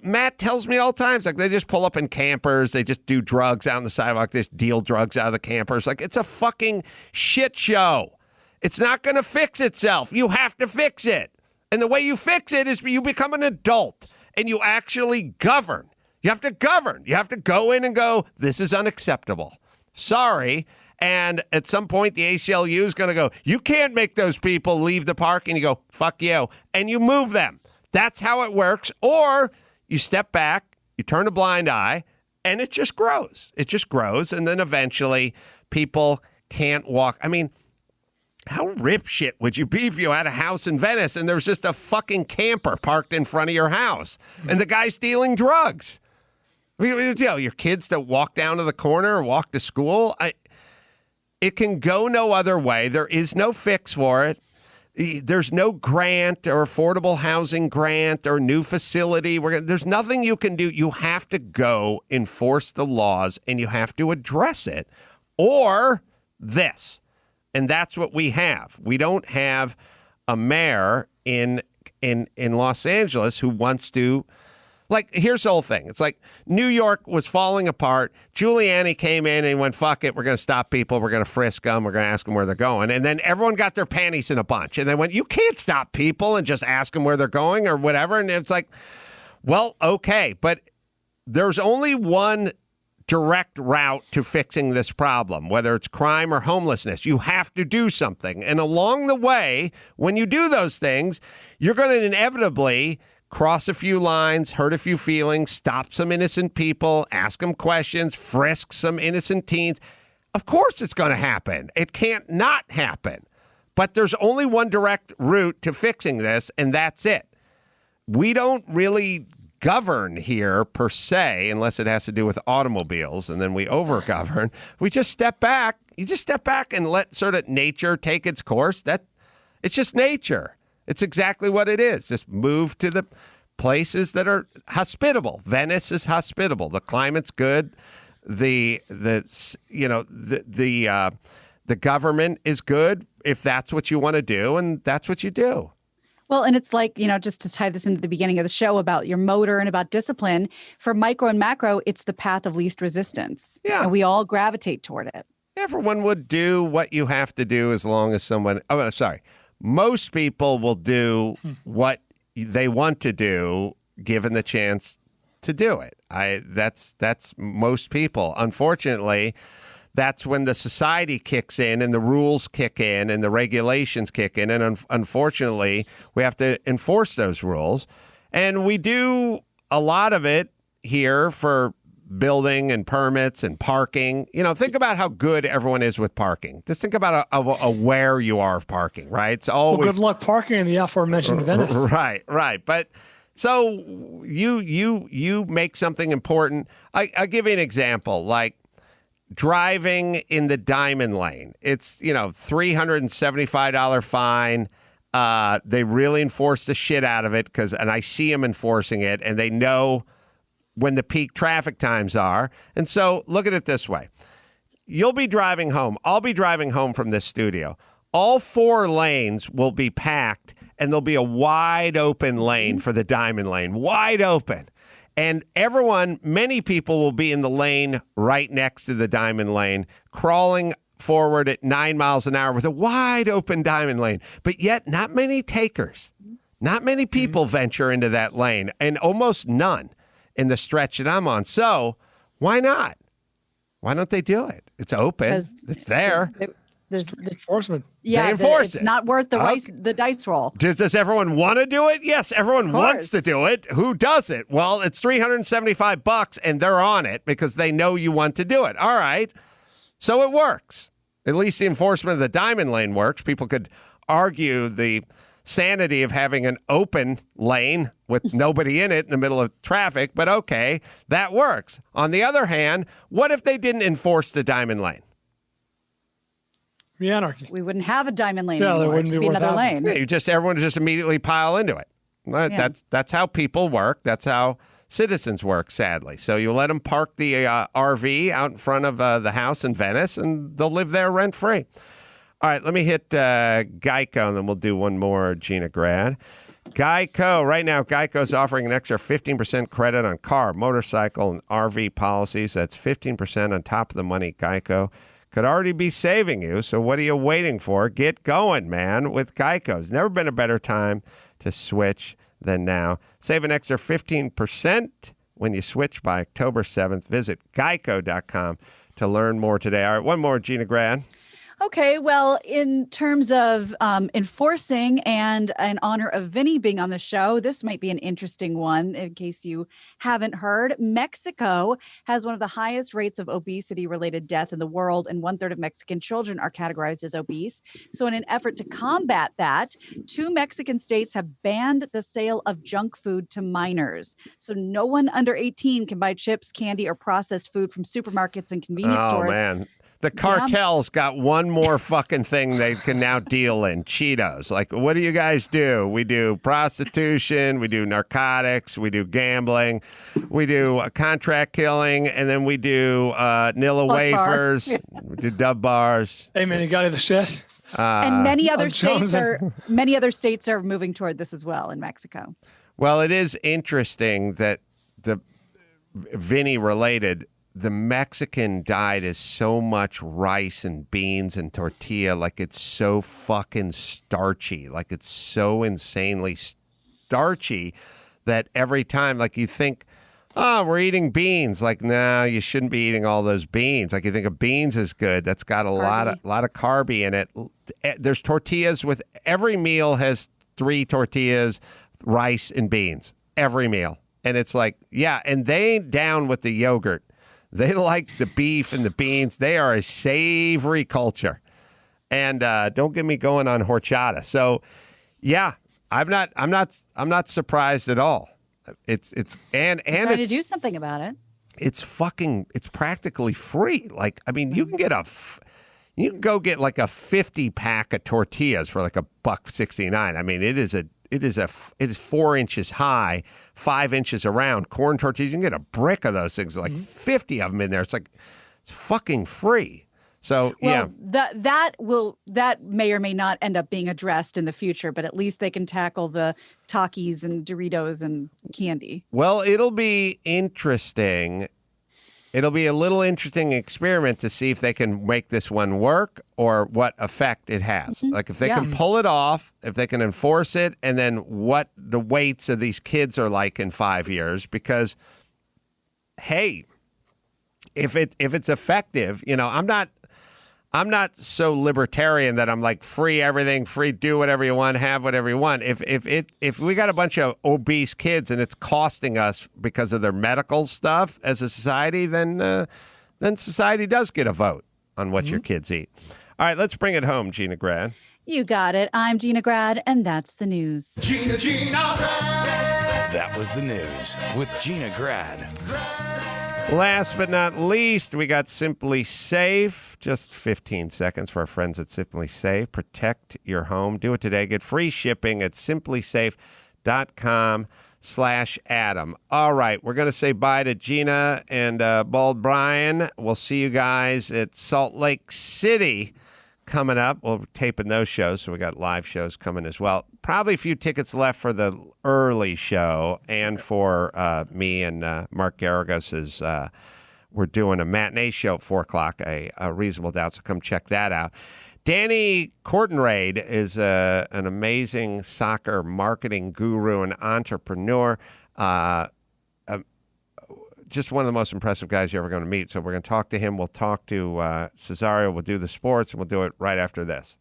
Matt tells me all the time, like, they just pull up in campers. They just do drugs out on the sidewalk. They just deal drugs out of the campers. Like, it's a fucking shit show. It's not going to fix itself. You have to fix it. And the way you fix it is you become an adult and you actually govern. You have to govern. You have to go in and go, this is unacceptable. Sorry. And at some point, the ACLU is going to go, you can't make those people leave the park. And you go, fuck you. And you move them. That's how it works. Or you step back, you turn a blind eye, and it just grows. It just grows. And then eventually people can't walk. I mean, how ripshit would you be if you had a house in Venice and there was just a fucking camper parked in front of your house and the guy's dealing drugs? I mean, your kids that walk down to the corner or walk to school, it can go no other way. There is no fix for it. There's no grant or affordable housing grant or new facility. There's nothing you can do. You have to go enforce the laws and you have to address it, or this. And that's what we have. We don't have a mayor in Los Angeles who wants to Like, here's the whole thing. It's like New York was falling apart. Giuliani came in and went, fuck it, we're going to stop people. We're going to frisk them. We're going to ask them where they're going. And then everyone got their panties in a bunch. And they went, you can't stop people and just ask them where they're going or whatever. And it's like, well, okay. But there's only one direct route to fixing this problem, whether it's crime or homelessness. You have to do something. And along the way, when you do those things, you're going to inevitably cross a few lines, hurt a few feelings, stop some innocent people, ask them questions, frisk some innocent teens. Of course it's going to happen. It can't not happen. But there's only one direct route to fixing this, and that's it. We don't really govern here per se, unless it has to do with automobiles, and then we over-govern. We just step back. You just step back and let sort of nature take its course. It's just nature. It's exactly what it is. Just move to the places that are hospitable. Venice is hospitable. The climate's good. The government is good if that's what you want to do, and that's what you do. Well, and it's like, just to tie this into the beginning of the show about your motor and about discipline, for micro and macro, it's the path of least resistance. Yeah. And we all gravitate toward it. Everyone would do what you have to do as long as most people will do what they want to do given the chance to do it. That's most people. Unfortunately, that's when the society kicks in and the rules kick in and the regulations kick in. And unfortunately, we have to enforce those rules. And we do a lot of it here for building and permits and parking. Think about how good everyone is with parking. Just think about a where you are of parking, right? It's always good luck parking in the aforementioned Venice. Right. But so you make something important. I'll give you an example, like driving in the diamond lane. It's, $375 fine. They really enforce the shit out of it and I see them enforcing it, and they know when the peak traffic times are. And so look at it this way. You'll be driving home. I'll be driving home from this studio. All 4 lanes will be packed, and there'll be a wide open lane for the diamond lane, wide open. And many people will be in the lane right next to the diamond lane, crawling forward at 9 miles an hour with a wide open diamond lane. But yet not many takers, not many people venture into that lane, and almost none in the stretch that I'm on. So why not? Why don't they do it? It's open. It's there. Enforcement. Yeah, they enforce it's not worth the dice roll. Does everyone want to do it? Yes, everyone wants to do it. Who does it? Well, it's $375 and they're on it because they know you want to do it. All right. So it works. At least the enforcement of the diamond lane works. People could argue the sanity of having an open lane with nobody in it in the middle of traffic, but okay, that works. On the other hand, what if they didn't enforce the diamond lane? The anarchy. We wouldn't have a diamond lane Yeah, anymore. there wouldn't It'd be be another lane. Yeah, everyone would just immediately pile into it. Yeah. That's how people work. That's how citizens work, sadly. So you let them park the RV out in front of the house in Venice, and they'll live there rent-free. All right, let me hit Geico, and then we'll do one more Gina grad. Geico. Right now, Geico is offering an extra 15% credit on car, motorcycle, and RV policies. That's 15% on top of the money Geico could already be saving you. So what are you waiting for? Get going, man, with Geico. It's never been a better time to switch than now. Save an extra 15% when you switch by October 7th. Visit geico.com to learn more today. All right, one more, Gina Grad. Okay, well, in terms of enforcing and in honor of Vinnie being on the show, this might be an interesting one in case you haven't heard. Mexico has one of the highest rates of obesity-related death in the world, and 1/3 of Mexican children are categorized as obese. So in an effort to combat that, 2 Mexican states have banned the sale of junk food to minors. So no one under 18 can buy chips, candy, or processed food from supermarkets and convenience stores. Oh, man. The cartel's got one more fucking thing they can now deal in, Cheetos. Like, what do you guys do? We do prostitution, we do narcotics, we do gambling, we do contract killing, and then we do Nilla wafers, we do Dove bars. Hey, man, you got the shit? And many other states are moving toward this as well in Mexico. Well, it is interesting that the Vinny related. The Mexican diet is so much rice and beans and tortilla, like it's so fucking starchy, like it's so insanely starchy that every time, like you think, oh, we're eating beans. Like, no, you shouldn't be eating all those beans. Like you think of beans is good. That's got a lot of carby in it. There's tortillas with every meal has 3 tortillas, rice and beans, every meal. And it's like, yeah, and they ain't down with the yogurt. They like the beef and the beans. They are a savory culture. And don't get me going on horchata. So, yeah, I'm not surprised at all. It's trying to do something about it. It's practically free. Like, I mean, you can go get like a 50 pack of tortillas for like $1.69. I mean, it is 4 inches high, 5 inches around. Corn tortillas, you can get a brick of those things, like 50 of them in there. It's fucking free. So yeah, that may or may not end up being addressed in the future, but at least they can tackle the Takis and Doritos and candy. Well, it'll be interesting. It'll be a little interesting experiment to see if they can make this one work or what effect it has. Like if they can pull it off, if they can enforce it, and then what the weights of these kids are like in 5 years. Because, hey, if it's effective, you know, I'm not so libertarian that I'm like free everything, free do whatever you want, have whatever you want. If we got a bunch of obese kids and it's costing us because of their medical stuff as a society, then society does get a vote on what your kids eat. All right, let's bring it home, Gina Grad. You got it. I'm Gina Grad, and that's the news. Gina Grad. That was the news with Gina Grad. Last but not least, we got Simply Safe. Just 15 seconds for our friends at Simply Safe. Protect your home. Do it today. Get free shipping at simplysafe.com/Adam. All right, we're going to say bye to Gina and Bald Brian. We'll see you guys at Salt Lake City coming up. We're taping those shows, so we got live shows coming as well. Probably a few tickets left for the early show and for me and Mark Garagos's. We're doing a matinee show at 4 o'clock, a reasonable doubt, so come check that out. Danny Cortenraede is an amazing soccer marketing guru and entrepreneur. Just one of the most impressive guys you're ever going to meet. So we're going to talk to him. We'll talk to Cesario. We'll do the sports, and we'll do it right after this.